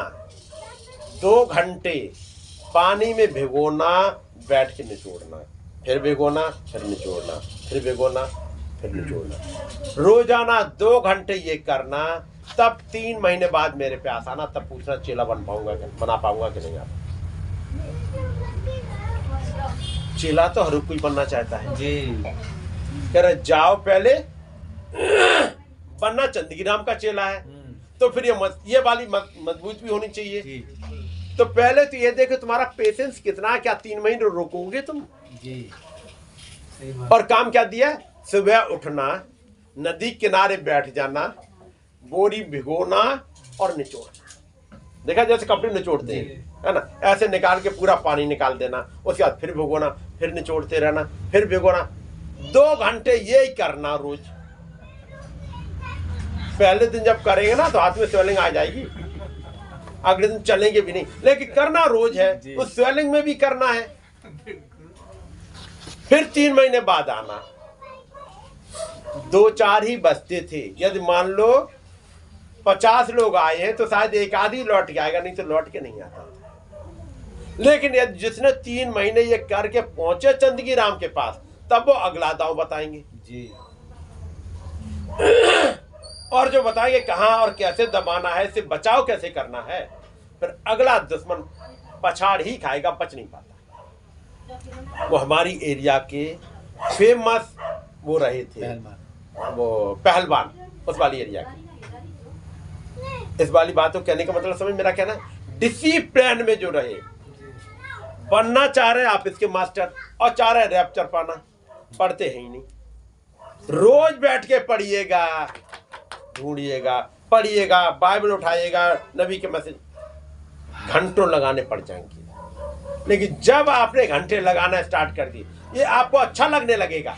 2 घंटे पानी में भिगोना, बैठ के निचोड़ना, फिर भिगोना, फिर निचोड़ना, फिर भिगोना, फिर निचोड़ना, रोजाना 2 घंटे ये करना। तब 3 महीने बाद मेरे प्यास आना, तब पूछना चेला बना पाऊंगा कि नहीं। आप चेला तो हर कोई बनना चाहता है जी। कह रहे जाओ, पहले बनना चंदगी राम का चेला है, तो फिर ये वाली मजबूत भी होनी चाहिए। तो पहले तो ये देखो तुम्हारा पेशेंस कितना है, क्या 3 महीने रोकोगे तुम जी? और काम क्या दिया? सुबह उठना, नदी किनारे बैठ जाना, बोरी भिगोना और निचोड़ना। देखा जैसे कपड़े निचोड़ते हैं, है ना, ऐसे निकाल के पूरा पानी निकाल देना, उसके बाद फिर भिगोना, फिर निचोड़ते रहना, फिर भिगोना। 2 घंटे यही करना रोज। पहले दिन जब करेंगे ना तो हाथ में स्वेलिंग आ जाएगी, अगले दिन चलेंगे भी नहीं, लेकिन करना रोज है, उस स्वेलिंग में भी करना है। फिर 3 महीने बाद आना, 2-4 ही बचते थे। यदि मान लो 50 लोग आए हैं तो शायद एक आधी लौट के आएगा, नहीं तो लौट के नहीं आता था। लेकिन यदि जिसने 3 महीने ये करके पहुंचे चंदगी राम के पास, तब वो अगला दांव बताएंगे जी। और जो बताएंगे कहाँ और कैसे दबाना है, इससे बचाव कैसे करना है, फिर अगला दुश्मन पछाड़ ही खाएगा, बच नहीं पाता। वो हमारी एरिया के फेमस वो रहे थे, वो पहलवान, उस वाली एरिया के। इस वाली बात को कहने का मतलब समझ, मेरा कहना डिसिप्लिन में जो रहे, बनना चाह रहे आप इसके मास्टर और चाह रहे रैप्चर पाना, पढ़ते हैं ही नहीं। रोज बैठ के पढ़िएगा, ढूंढिएगा, पढ़िएगा, बाइबल उठाइएगा, नबी के मैसेज, घंटों लगाने पड़ जाएंगे। लेकिन जब आपने घंटे लगाना स्टार्ट कर दिए, ये आपको अच्छा लगने लगेगा।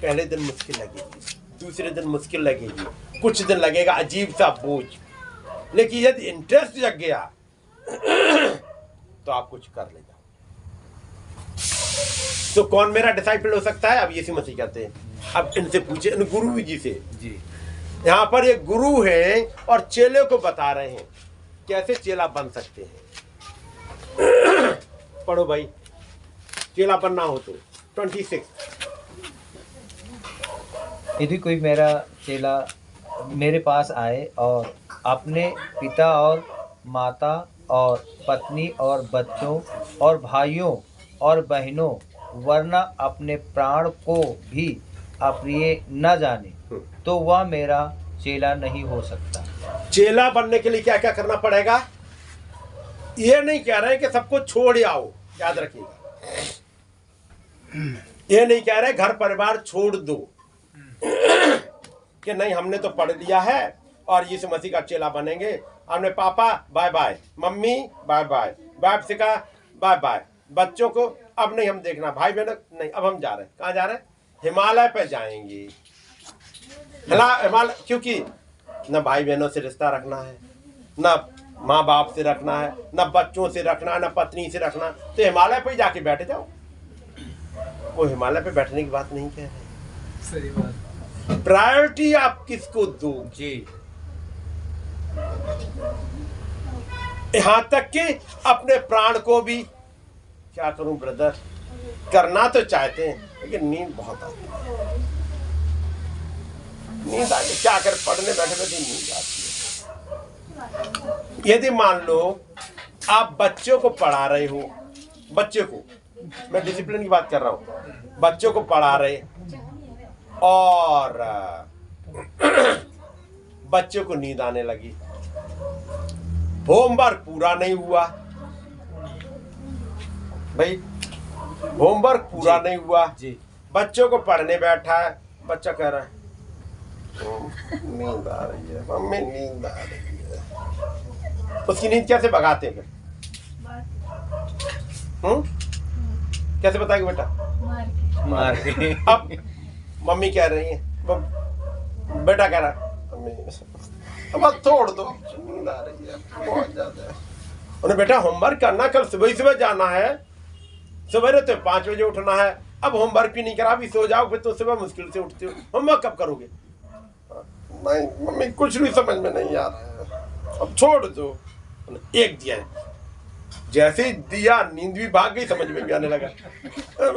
पहले दिन मुश्किल लगेगी, दूसरे दिन मुश्किल लगेगी, कुछ दिन लगेगा अजीब सा बोझ, लेकिन यदि इंटरेस्ट जग गया तो आप कुछ कर लेगा। तो कौन मेरा डिसाइपल हो सकता है? अब यीशु मसीह कहते हैं। अब इनसे पूछे, इन गुरु जी से। जी। यहाँ पर एक गुरु है और चेले को बता रहे हैं कैसे चेला बन सकते हैं। पढ़ो भाई, चेला बनना हो तो 26। यदि कोई मेरा चेला मेरे पास आए और अपने पिता और माता और पत्नी और बच्चों और भाइयों और बहनों वरना अपने प्राण को भी अप्रिय न जाने, तो वह मेरा चेला नहीं हो सकता। चेला बनने के लिए क्या क्या करना पड़ेगा? ये नहीं कह रहे कि सबको छोड़ आओ, याद रखिएगा। ये नहीं कह रहे घर परिवार छोड़ दो कि नहीं हमने तो पढ़ लिया है और यीशु मसीह का चेला बनेंगे। हमने पापा बाय बाय, मम्मी बाय बाय, बाप से कहा बाय बाय, बच्चों को अब नहीं हम देखना, भाई बहनों नहीं, अब हम जा रहे हैं। कहाँ जा रहे हैं? हिमालय पे जाएंगे। हिमालय, क्योंकि न भाई बहनों से रिश्ता रखना है, न माँ बाप से रखना है, न बच्चों से रखना, न पत्नी से रखना, तो हिमालय पे जाके बैठ जाओ। वो हिमालय पे बैठने की बात नहीं कह रहे। सही बात। प्रायोरिटी आप किसको दो? जी। यहां तक कि अपने प्राण को भी, क्या करूं ब्रदर, करना तो चाहते हैं लेकिन नींद बहुत आती है। नींद आती, क्या कर, पढ़ने बैठे बैठे नींद आती है। यदि मान लो आप बच्चों को पढ़ा रहे हो, बच्चे को, मैं डिसिप्लिन की बात कर रहा हूं, बच्चों को पढ़ा रहे और बच्चों को नींद आने लगी, होमवर्क पूरा नहीं हुआ भाई, होमवर्क पूरा नहीं हुआ जी। बच्चों को पढ़ने बैठा है, बच्चा कह रहा है नींद आ रही है मम्मी, नींद आ रही है। उसकी नींद कैसे भगाते हैं? कैसे बताएगी बेटा? मार के। अब मम्मी कह रही है, बेटा कह रहा मम्मी अब छोड़ दो, नींद आ रही है बहुत ज्यादा। उन्हें बेटा होमवर्क करना, कल सुबह सुबह जाना है, सवेरे तो 5 बजे उठना है, अब होमवर्क भी नहीं करा, अभी सो जाओ, फिर तो सुबह मुश्किल से उठते हो, होमवर्क कब करोगे? नहीं मम्मी कुछ भी समझ में नहीं आ रहा है, अब छोड़ दो। एक दिया, जैसे ही दिया नींद भी भाग गई, समझ में भी आने लगा,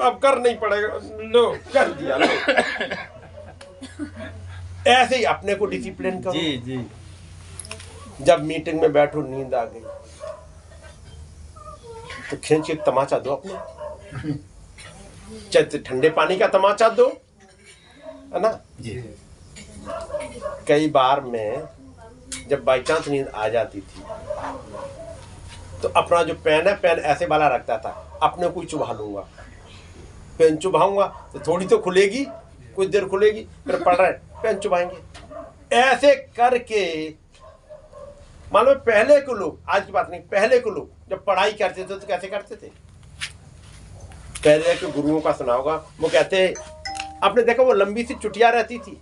अब कर नहीं पड़ेगा, लो कर दिया, लो। ऐसे ही अपने को डिसिप्लिन करो। जी जी। जब मीटिंग में बैठो नींद आ गई तो खींच के तमाचा दो अपने, चाहे ठंडे पानी का तमाचा दो, है ना जी। कई बार में जब बाई चांस नींद आ जाती थी तो अपना जो पेन है, पेन ऐसे वाला रखता था, अपने को ही चुभा लूंगा, पेन चुभाऊंगा तो थोड़ी तो खुलेगी, कुछ देर खुलेगी, फिर पढ़ रहे पेन चुभाएंगे। ऐसे करके मालूम, पहले के लोग, आज की बात नहीं, पहले के लोग जब पढ़ाई करते थे तो कैसे करते थे? पहले के गुरुओं का सुना होगा, वो कहते, आपने देखा वो लंबी सी चुटिया रहती थी,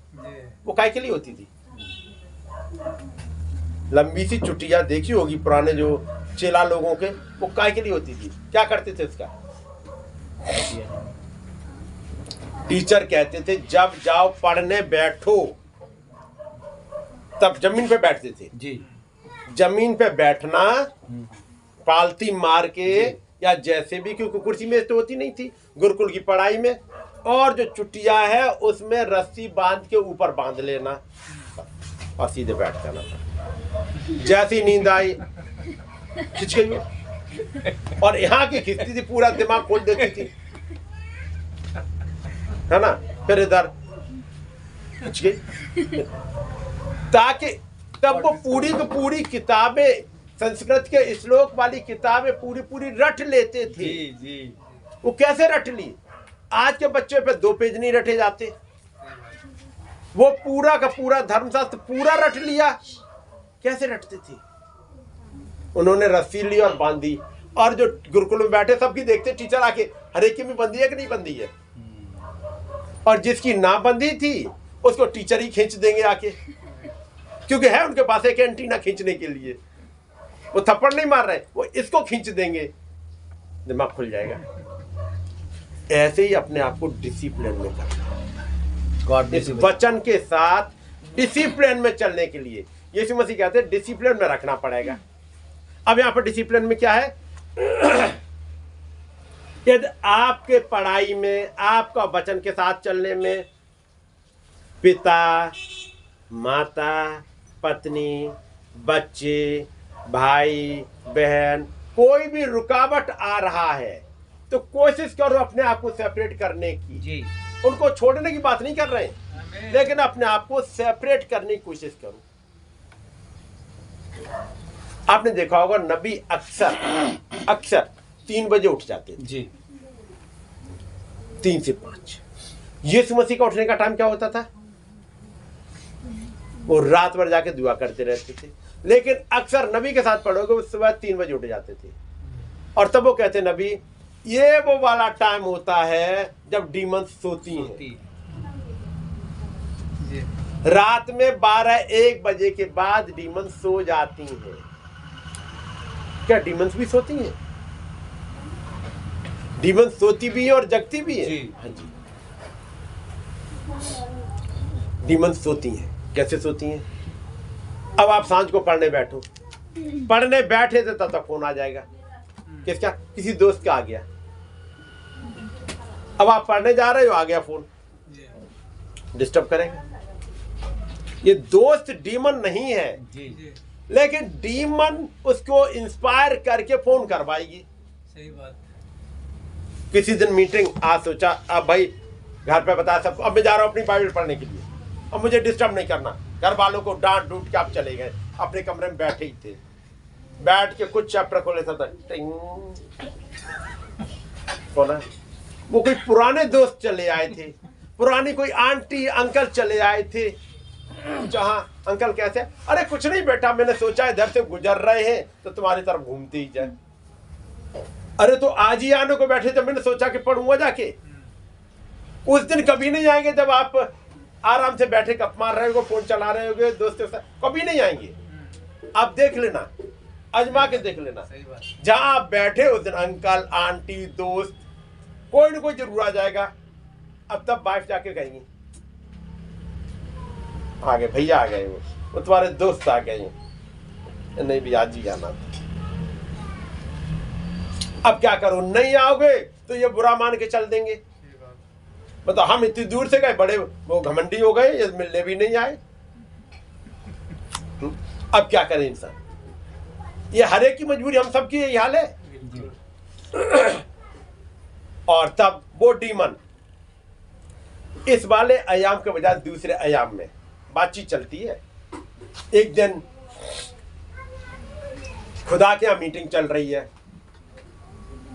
वो काय के लिए होती थी? लंबी सी चुटिया देखी होगी पुराने जो चेला लोगों के, वो काय के लिए होती थी? क्या करते थे उसका? टीचर कहते थे जब जाओ पढ़ने बैठो, तब जमीन पे बैठते थे। जी। जमीन पे बैठना, पालती मार के या जैसे भी, क्योंकि कुर्सी में तो होती नहीं थी गुरुकुल की पढ़ाई में, और जो चुटिया है उसमें रस्सी बांध के ऊपर बांध लेना और सीधे बैठ जाना। जैसी नींद आई खिंच गई, और यहाँ की खिंचती थी, पूरा दिमाग खोल देती थी, है ना, फिर इधर खिंच गई। ताकि तब वो पूरी की पूरी किताबें, संस्कृत के श्लोक वाली किताबें पूरी पूरी रट लेते थे। जी। वो कैसे रट ली? आज के बच्चे पे 2 पेज नहीं रटे जाते। वो पूरा का पूरा धर्मशास्त्र पूरा रट लिया। कैसे रटते थे? उन्होंने रस्सी ली और बांधी, और जो गुरुकुल में बैठे सबकी देखते टीचर आके, हर एक की भी बंधी है कि नहीं बंधी है, और जिसकी ना बंधी थी उसको टीचर ही खींच देंगे आके, क्योंकि है उनके पास एक एंटीना खींचने के लिए। वो थप्पड़ नहीं मार रहे, वो इसको खींच देंगे, दिमाग खुल जाएगा। ऐसे ही अपने आप को डिसिप्लिन में करना, इस वचन के साथ डिसिप्लिन में चलने के लिए यीशु मसीह कहते हैं डिसिप्लिन में रखना पड़ेगा। अब यहां पर डिसिप्लिन में क्या है? यदि आपके पढ़ाई में, आपका वचन के साथ चलने में पिता, माता, पत्नी, बच्चे, भाई, बहन कोई भी रुकावट आ रहा है तो कोशिश करो अपने आप को सेपरेट करने की। जी। उनको छोड़ने की बात नहीं कर रहे हैं, लेकिन अपने आप को सेपरेट करने की कोशिश करो। आपने देखा होगा नबी अक्सर 3 बजे उठ जाते थे। जी। 3 से 5। यीशु मसीह का उठने का टाइम क्या होता था? वो रात भर जाके दुआ करते रहते थे। लेकिन अक्सर नबी के साथ पढ़ोगे वो सुबह 3 बजे उठ जाते थे, और तब वो कहते नबी ये वो वाला टाइम होता है जब डीमंस सोती हैं। रात में 12-1 बजे के बाद डीमंस सो जाती हैं। क्या डीमंस भी सोती हैं? डीमंस सोती भी है और जगती भी है। हाँ जी, डीमंस सोती हैं। कैसे सोती हैं? अब आप सांझ को पढ़ने बैठो, पढ़ने बैठे थे तब तक फोन आ जाएगा। किसका? किसी दोस्त का आ गया। अब आप पढ़ने जा रहे हो, आ गया फोन, डिस्टर्ब करेंगे। ये दोस्त डीमन नहीं है, लेकिन डीमन उसको इंस्पायर करके फोन करवाएगी। सही बात। किसी दिन मीटिंग, आज सोचा अब भाई घर पे बताया सब, अब मैं जा रहा हूँ अपनी बाइबल पढ़ने के लिए, अब मुझे डिस्टर्ब नहीं करना। घर वालों को डांट डूट के आप चले गए, अपने कमरे में बैठे ही थे, बैठ के कुछ चैप्टर खोले था, कौन है? वो कोई पुराने दोस्त चले आए थे, पुरानी कोई आंटी अंकल चले आए थे। जहाँ अंकल कैसे? अरे कुछ नहीं बेटा, मैंने सोचा इधर से गुजर रहे हैं तो तुम्हारी तरफ घूमते ही जाए। अरे तो आज ही आने को बैठे जब मैंने सोचा कि पढ़ूंगा जाके। उस दिन कभी नहीं आएंगे जब आप आराम से बैठे गप मार रहे हो, फोन चला रहे होगे दोस्तों के साथ, कभी नहीं आएंगे। आप देख लेना, आजमा के देख लेना, जहां आप बैठे उस दिन अंकल आंटी दोस्त कोई ना कोई जरूर आ जाएगा। अब तब वाइफ जाके कहेंगी आ गए भैया, आ गए, वो तुम्हारे दोस्त आ गए, नहीं भी आज ही आना। अब क्या करो? नहीं आओगे तो ये बुरा मान के चल देंगे, मतलब हम इतनी दूर से गए, बड़े वो घमंडी हो गए, ये मिलने भी नहीं आए। अब क्या करें इंसान? ये हर एक की मजबूरी, हम सबकी यही हाल है। और तब वो डीमन इस वाले आयाम के बजाय दूसरे आयाम में बातचीत चलती है। एक दिन खुदा के यहाँ मीटिंग चल रही है,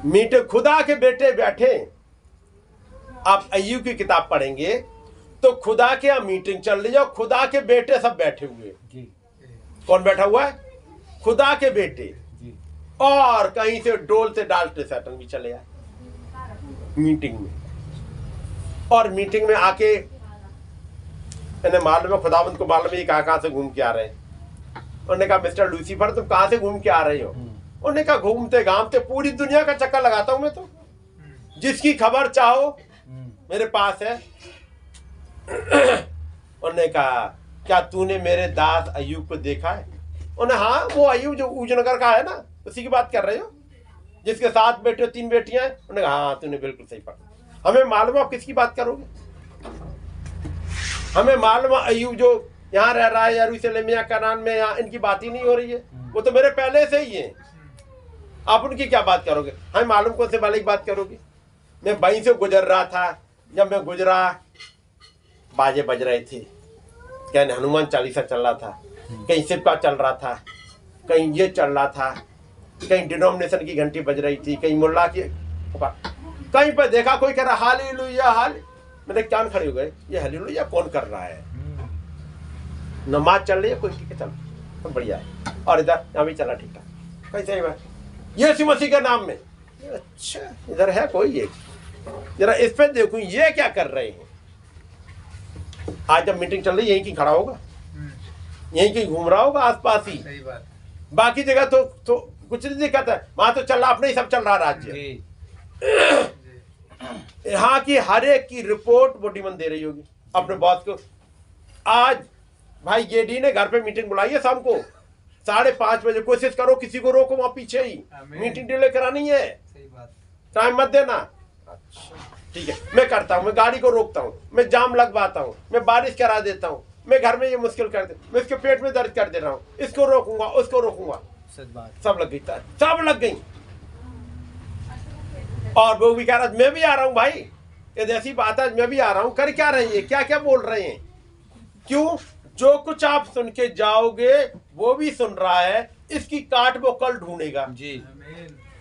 मीटिंग खुदा के बेटे बैठे। आप अय्यूब की किताब पढ़ेंगे तो खुदा के यहाँ मीटिंग चल रही है और खुदा के बेटे सब बैठे हुए। कौन बैठा हुआ है? खुदा के बेटे। और कहीं से डोल से डालते सैटन भी चले आए मीटिंग में। और मीटिंग में आके इन्हें मालूम है, खुदावंत को मालूम है कहाँ से घूम के आ रहे हैं। उन्होंने कहा मिस्टर लूसीफर तुम कहाँ से घूम के आ रहे हो? उन्होंने कहा घूमते घामते पूरी दुनिया का चक्कर लगाता हूं मैं तो, जिसकी खबर चाहो मेरे पास है। उन्होंने कहा क्या तूने मेरे दास अय्यूब को देखा है? उन्हें हाँ, वो अय्यूब जो ऊजनगर का है ना, उसी की बात कर रहे हो, जिसके 7 बेटे 3 बेटियां हैं। उन्होंने कहा हाँ तूने बिल्कुल सही पकड़ा। हमें मालूम है आप किसकी बात करोगे? हमें मालूम है अय्यूब जो यहाँ रह रहा है यरूशलेम या कनान में, यहाँ इनकी बात ही नहीं हो रही है, वो तो मेरे पहले से ही है। आप उनकी क्या बात करोगे? हमें मालूम कौन से वाले की बात करोगे? मैं वहीं से गुजर रहा था, जब मैं गुजरा बाजे बज रहे थे, क्या हनुमान चालीसा चल रहा था, कहीं सिपका चल रहा था, कहीं ये चल रहा था, कहीं डिनोमिनेशन की घंटी बज रही थी, कहीं मुल्ला की, कहीं पर देखा कोई कह रहा हालेलुया हाल, मैंने क्या खड़े हो गए, ये हालेलुया कौन कर रहा है? नमाज चल रही है कोई, ठीक है चल तो बढ़िया है, और इधर यहाँ भी चला ठीक ठाक, कैसे है यीशु मसीह के नाम में, अच्छा इधर है कोई एक, जरा इस पे देखूं ये क्या कर रहे हैं। आज जब मीटिंग चल रही है यहीं की खड़ा होगा, यहीं की घूम रहा होगा आसपास ही, सही बात। बाकी जगह तो कुछ नहीं दिक्कत है, वहां तो चल रहा, अपने ही सब चल रहा राज्य। यहाँ की हर एक की रिपोर्ट वो डीमन दे रही होगी अपने बॉस को। आज भाई जेडी ने घर पे मीटिंग बुलाई है शाम को 5:30 बजे, कोशिश करो किसी को रोको वहां पीछे ही, मीटिंग डिले करानी है, सही बात। टाइम मत देना। अच्छा ठीक है, मैं करता हूँ, मैं गाड़ी को रोकता हूँ, मैं जाम लगवाता हूँ, मैं बारिश करा देता हूँ, मैं घर में ये मुश्किल कर दे, मैं इसके पेट में दर्द कर दे रहा हूँ, इसको रोकूंगा उसको रोकूंगा, सच बात। सब लग गई, सब लग गई। और वो भी कह रहा मैं भी आ रहा हूँ भाई, ये जैसी बात है मैं भी आ रहा हूँ, कर क्या रहे हैं, क्या क्या बोल रहे हैं, क्यों? जो कुछ आप सुन के जाओगे वो भी सुन रहा है, इसकी काट वो कल ढूंढेगा जी।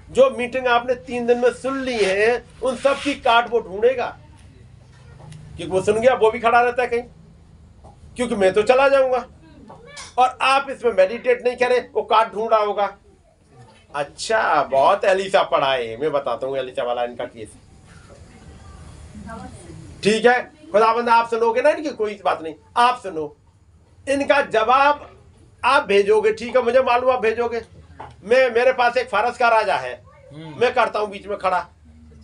जो मीटिंग आपने 3 दिन में सुन ली है उन सब की काट वो ढूंढेगा, क्योंकि वो सुन गया वो भी खड़ा रहता है कहीं, क्योंकि मैं तो चला जाऊंगा और आप इसमें मेडिटेट नहीं करें, वो काट ढूंढ रहा होगा। अच्छा बहुत एलिसा पढ़ा है, मैं बताता हूँ एलिसा वाला इनका केस, ठीक है खुदाबंद आप सुनोगे ना, इनकी कोई बात नहीं, आप सुनो, इनका जवाब आप भेजोगे, ठीक है मुझे मालूम आप भेजोगे, मैं मेरे पास एक फारस का राजा है, मैं करता हूं बीच में खड़ा,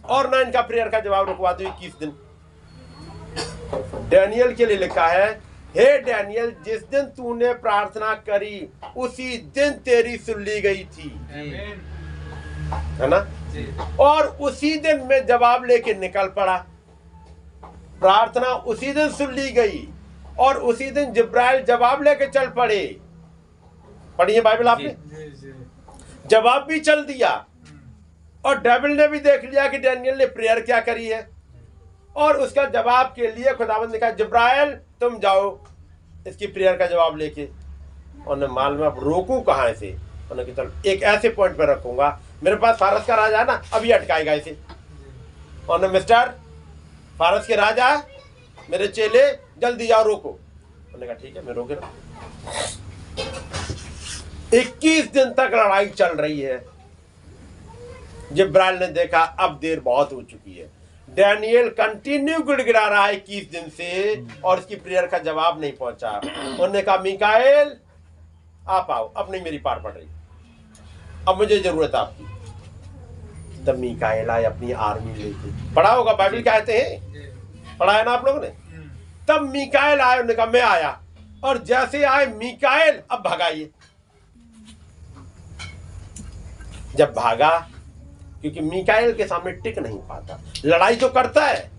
और ना इनका प्रेयर का जवाब रुकवा दो 21 दिन। डैनियल के लिए लिखा है, हे डैनियल जिस दिन तूने प्रार्थना करी उसी दिन तेरी सुन ली गई थी, है ना, और उसी दिन मैं जवाब लेके निकल पड़ा, प्रार्थना उसी दिन सुन ली गई और उसी दिन जिब्राइल जवाब लेके चल पड़े। पढ़िए बाइबल आपने, जवाब भी चल दिया और डेविल ने भी देख लिया कि डैनियल ने प्रेयर क्या करी है, और उसका जवाब के लिए खुदावंद ने कहा जिब्राइल तुम जाओ इसकी प्रेयर का जवाब लेके, और मालूम अब रोकूं कहाँ से, उन्होंने कहा चल एक ऐसे पॉइंट पर रखूंगा, मेरे पास फारस का राजा है ना अभी अटकाएगा इसे, और मिस्टर फारस के राजा मेरे चेले जल्दी जाओ रोको, उन्होंने कहा ठीक है मैं रोके रहा। 21 दिन तक लड़ाई चल रही है, जिब्राइल ने देखा अब देर बहुत हो चुकी है, डैनियल कंटिन्यू गिड़गिड़ा रहा है 21 दिन से और इसकी प्रेयर का जवाब नहीं पहुंचा। उन्होंने कहा मिकाएल आप आओ, अब नहीं मेरी पार पड़ रही, अब मुझे जरूरत है आपकी। तब मिकाएल आए अपनी आर्मी लेके, पढ़ा होगा बाइबल कहते हैं, पढ़ा है ना आप लोगों ने। तब मिकाएल आए, उन्होंने कहा मैं आया, और जैसे आए मिकाएल अब भगाइए, जब भागा क्योंकि मिकाएल के सामने टिक नहीं पाता, लड़ाई तो करता है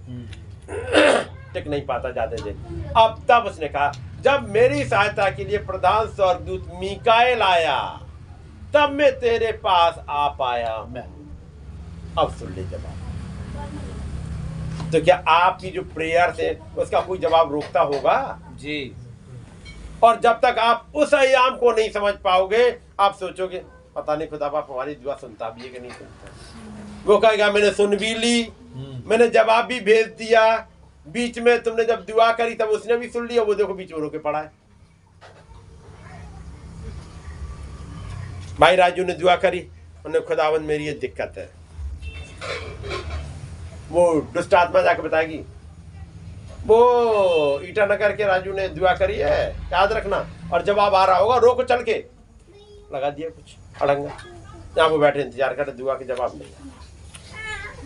टिक नहीं पाता जाते देर। अब तब उसने कहा जब मेरी सहायता के लिए प्रधान स्वर्गदूत मिकाएल आया तब मैं तेरे पास आ पाया, मैं अब सुन ले जवाब। तो क्या आपकी जो प्रेयर थे उसका कोई जवाब रोकता होगा जी। और जब तक आप उस अयाम को नहीं समझ पाओगे आप सोचोगे पता नहीं खुदा बाप हमारी दुआ सुनता भी है कि नहीं सुनता। वो कहेगा मैंने सुन भी ली, मैंने जवाब भी भेज दिया, बीच में तुमने जब दुआ करी तब उसने भी सुन लिया, वो देखो बीच में रोके पड़ा है। भाई राजू ने दुआ करी, उन्हें खुदावंद मेरी ये दिक्कत है, वो दुष्ट आत्मा जाके बताएगी वो ईटानगर के राजू ने दुआ करी है याद रखना, और जवाब आ रहा होगा रोको चल के लगा दिया कुछ अड़ंगा, यहाँ वो बैठे इंतजार कर दुआ के जवाब नहीं।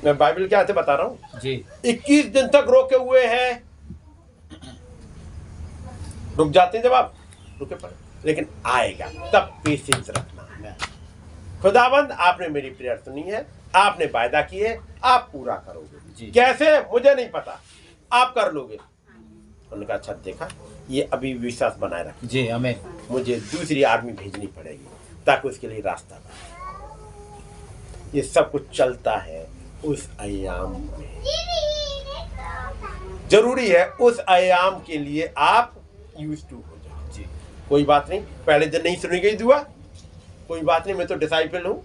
मैं बाइबल के आते बता रहा हूँ जी। 21 दिन तक रोके हुए हैं, रुक जाते हैं जवाब रुके पड़े, लेकिन आएगा तब पेशेंस रखना है। खुदाबंद आपने मेरी प्रेयर सुनी है, आपने वायदा किए, आप पूरा करोगे, कैसे मुझे नहीं पता, आप कर लोगे। उनका अच्छा देखा ये अभी विश्वास बनाए रखें जी, आमीन। मुझे दूसरी आर्मी भेजनी पड़ेगी ताकि उसके लिए रास्ता बने। ये सब कुछ चलता है उस अयाम में, जरूरी है उस अयाम के लिए आप यूज्ड टू हो जाए जी। कोई बात नहीं, पहले दिन नहीं सुनी गई दुआ, कोई बात नहीं, मैं तो डिसाइपल हूँ।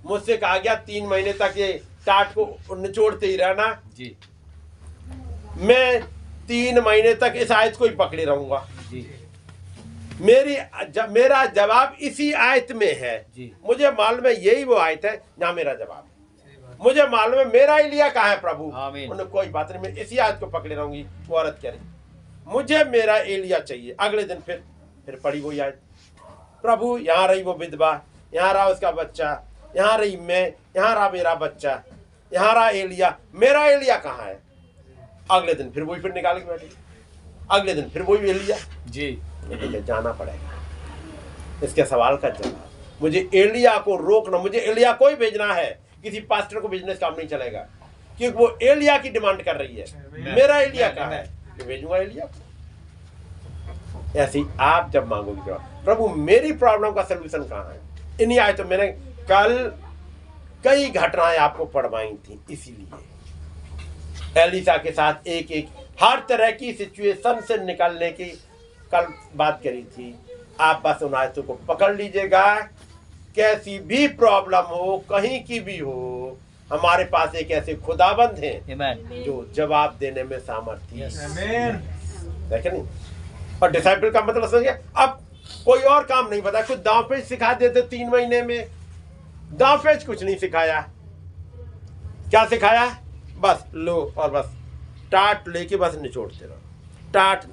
मुझसे कहा गया 3 महीने तक ये टाट को निचोड़ते ही रहना जी। मैं 3 महीने तक इस आयत को ही पकड़े रहूंगा जी। मेरा जवाब इसी आयत में है जी। मुझे मालूम है यही वो आयत है जहाँ मेरा जवाब है। मुझे मालूम है मेरा एलिया कहाँ है प्रभु। आमीन। उन्हें कोई बात नहीं, मैं इसी आयत को पकड़े रहूंगी। वो औरत कह रही मुझे मेरा एलिया चाहिए। अगले दिन फिर पड़ी वो आयत, प्रभु यहाँ रही वो विधवा, यहाँ रहा उसका बच्चा, यहाँ रही मैं, यहाँ रहा मेरा बच्चा, यहाँ रहा एलिया, मेरा एलिया कहाँ है। अगले दिन फिर वही, फिर निकाल के बैठे। अगले दिन फिर वही एलिया जी। मुझे जाना पड़ेगा इसके सवाल का जवाब। मुझे एलिया को रोकना, मुझे एलिया को ही भेजना है, किसी पास्टर को बिजनेस काम नहीं चलेगा, क्योंकि वो एलिया की डिमांड कर रही है। मेरा एलिया कहाँ है, मैं भेजूंगा एलिया को। ऐसे ही आप जब मांगोगे जवाब, प्रभु मेरी प्रॉब्लम का सलूशन कहाँ है। इन्हीं आए तो मैंने कल कई घटनाएं आपको पढ़वाई थी, इसीलिए एलिसा के साथ एक हर तरह की सिचुएशन से निकलने की कल बात करी थी। आप बस उन आयतों को पकड़ लीजिएगा। कैसी भी प्रॉब्लम हो, कहीं की भी हो, हमारे पास एक ऐसे खुदाबंद हैं जो जवाब देने में सामर्थ्य है। देखे नहीं। और डिसाइपल का मतलब समझिए, अब कोई और काम नहीं पता, कुछ दांव पेच सिखा देते 3 महीने में। दांव पेच कुछ नहीं सिखाया। क्या सिखाया, बस लो और बस टाट लेके बस निचोड़ते रहो। टाट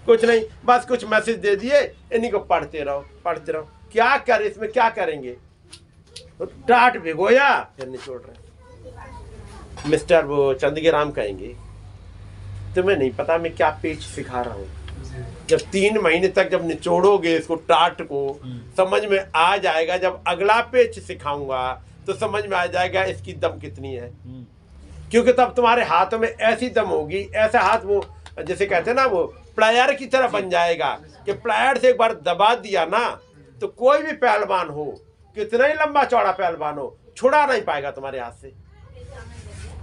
कुछ नहीं, बस कुछ मैसेज दे दिए, इन्हीं को पढ़ते रहो। क्या कर, इसमें क्या करेंगे। तो टाट भिगोया फिर निचोड़ रहे। मिस्टर वो चंदगी राम कहेंगे तुम्हें नहीं पता मैं क्या पेच सिखा रहा हूँ। जब 3 महीने तक जब निचोड़ोगे इसको, टाट को, समझ में आ जाएगा। जब अगला पेच सिखाऊंगा तो समझ में आ जाएगा इसकी दम कितनी है। क्योंकि तब तुम्हारे हाथों में ऐसी दम होगी, ऐसा हाथ वो जैसे कहते हैं ना, वो प्लायर की तरह बन जाएगा कि प्लायर से एक बार दबा दिया ना तो कोई भी पहलवान हो, कितना ही लंबा चौड़ा पहलवान हो, छुड़ा नहीं पाएगा तुम्हारे हाथ से।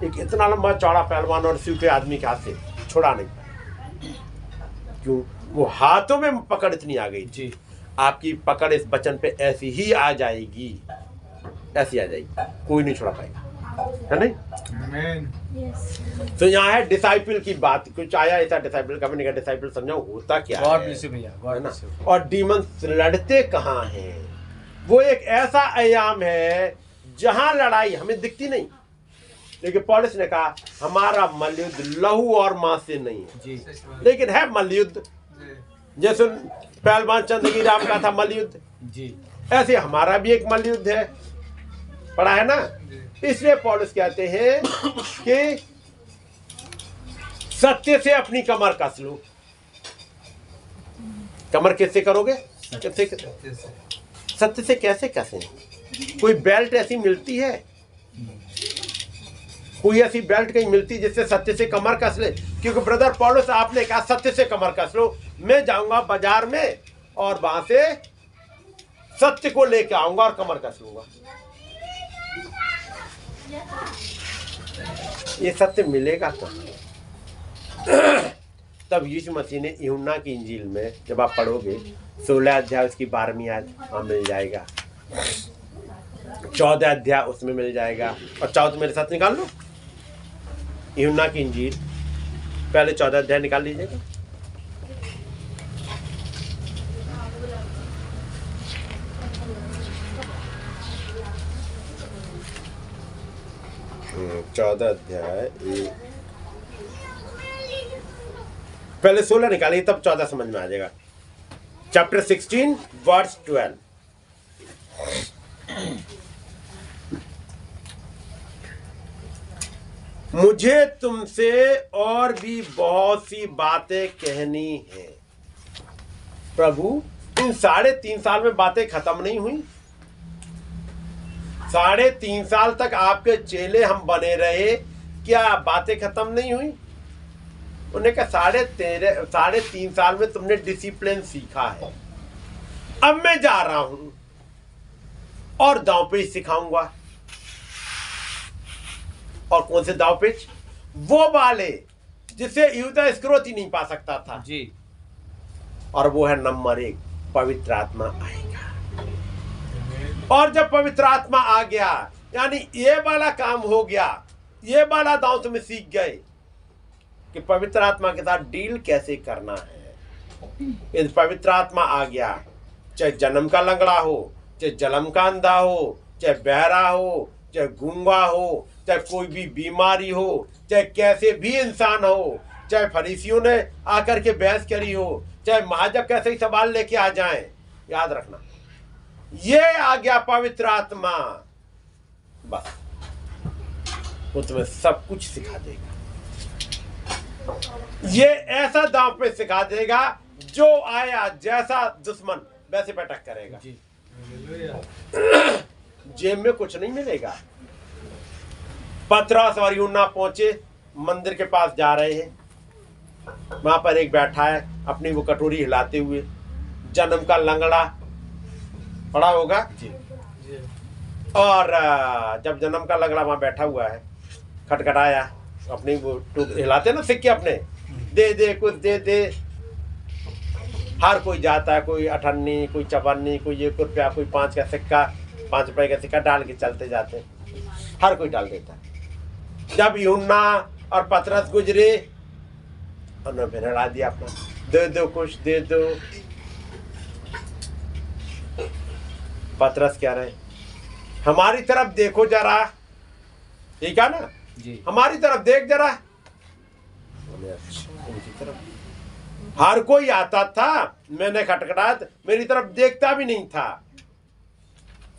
एक इतना लंबा चौड़ा पहलवान और सूखे आदमी के हाथ से छुड़ा नहीं पाएगा। क्यों, वो हाथों में पकड़ इतनी आ गई जी। आपकी पकड़ इस वचन पे ऐसी ही आ जाएगी, ऐसी आ जाएगी, कोई नहीं छुड़ा पाएगा, है नहीं। तो यहाँ है डिसाइपल की बात। कुछ आया ऐसा डिसाइपल का, मैंने कहा डिसाइपल समझाओ होता क्या है। और डीमंस लड़ते कहाँ हैं। वो एक ऐसा आयाम है जहां लड़ाई हमें दिखती नहीं, लेकिन पौलुस ने कहा हमारा मल्लयुद्ध लहू और मांस से नहीं है जी, लेकिन है मल्लयुद्ध। जैसे पहलवान चंदगी राम का था मल्लयुद्ध जी, ऐसे हमारा भी एक मल्लयुद्ध है, पढ़ा है ना। इसलिए पौलुस कहते हैं कि सत्य से अपनी कमर कस लो। कमर किससे करोगे, सत्य से कैसे कसें। कोई बेल्ट ऐसी मिलती है, कोई ऐसी बेल्ट कहीं मिलती जिससे सत्य से कमर कस ले। क्योंकि ब्रदर पौलुस आपने कहा सत्य से कमर कस लो। मैं जाऊंगा बाजार में और वहां से सत्य को लेके आऊंगा और कमर कस लूंगा। ये सत्य मिलेगा कहाँ। तब यीशु मसीह ने यूहन्ना की इंजील में जब आप पढ़ोगे 16 अध्याय उसकी 12वीं आयत वहाँ मिल जाएगा, 14 अध्याय उसमें मिल जाएगा। और चाहो तो मेरे साथ निकाल लो यूहन्ना की इंजील, पहले 14 अध्याय निकाल लीजिएगा। चौदह अध्याय पहले 16 निकालिए तब 14 समझ में आ जाएगा। Chapter 16 verse 12। मुझे तुमसे और भी बहुत सी बातें कहनी है। प्रभु इन 3.5 साल में बातें खत्म नहीं हुई। 3.5 साल तक आपके चेले हम बने रहे, क्या बातें खत्म नहीं हुई। उन्होंने कहा 3.5 साल में तुमने डिसिप्लिन सीखा है, अब मैं जा रहा हूं और दांव पेच सिखाऊंगा। और कौन से दांव पेच, वो वाले जिसे यहूदा इस्करियोती नहीं पा सकता था जी। और वो है नंबर 1, पवित्र आत्मा आएगा। और जब पवित्र आत्मा आ गया, यानी ये वाला काम हो गया, ये वाला दांव तुम्हें सीख गए कि पवित्र आत्मा के साथ डील कैसे करना है। यदि पवित्र आत्मा आ गया, चाहे जन्म का लंगड़ा हो, चाहे जन्म का अंधा हो, चाहे बहरा हो, चाहे गूंगा हो, चाहे कोई भी बीमारी हो, चाहे कैसे भी इंसान हो, चाहे फरीसियों ने आकर के बहस करी हो, चाहे महाजब कैसे ही सवाल लेके आ जाएं, याद रखना ये आ गया पवित्र आत्मा, बस वो तुम्हें सब कुछ सिखा देगा। ये ऐसा दांव पे सिखा देगा, जो आया जैसा दुश्मन वैसे पे अटैक करेगा। जेब में कुछ नहीं मिलेगा। पतरस और यूहन्ना पहुंचे, मंदिर के पास जा रहे हैं, वहां पर एक बैठा है अपनी वो कटोरी हिलाते हुए, जन्म का लंगड़ा पड़ा होगा जी। और जब जन्म का लंगड़ा वहां बैठा हुआ है, खटखटाया, अपनी वो हिलाते ना सिक्के अपने, दे दे कुछ दे दे। हर कोई जाता है, कोई 58, कोई 54, कोई 1 रुपया, कोई 5 का सिक्का, 5 रुपए का सिक्का डाल के चलते जाते हैं, हर कोई डाल देता है। जब यूहन्ना और पतरस गुजरे, उन्होंने फिर हिला दिया अपना, दे दो कुछ दे दो। पतरस कह रहे, हमारी तरफ देखो जरा, ठीक है ना जी, हमारी तरफ देख जरा। उनकी तरफ हर कोई आता था, मैंने खटखटाया, मेरी तरफ देखता भी नहीं था,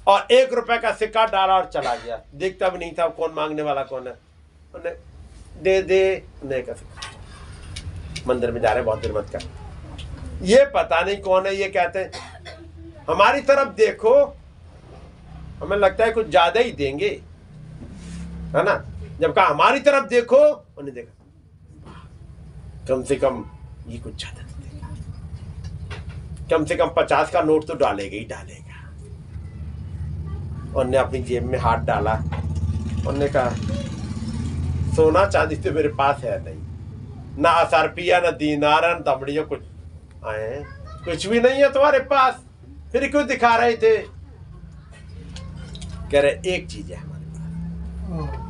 और 1 रुपए का सिक्का डाला और चला गया, देखता भी नहीं था कौन मांगने वाला कौन है। उन्हें दे दे, नहीं का सिक्का, मंदिर में जा रहे बहुत देर मत कर, ये पता नहीं कौन है, ये कहते हैं हमारी तरफ देखो, हमें लगता है कुछ ज्यादा ही देंगे, है ना। जब कहा हमारी तरफ देखो, उन्हें देखा कम से कम ये कुछ ज्यादा देगा, कम से कम 50 का नोट तो डालेगा ही डालेगा। उन्होंने अपनी जेब में हाथ डाला, उन्होंने कहा सोना चांदी तो मेरे पास है नहीं, ना 1000 रुपया, ना दीनार, ना दमड़ियों, कुछ आए कुछ भी नहीं है तुम्हारे पास, फिर क्यों दिखा रहे थे। कह रहे एक चीज है हमारे पास,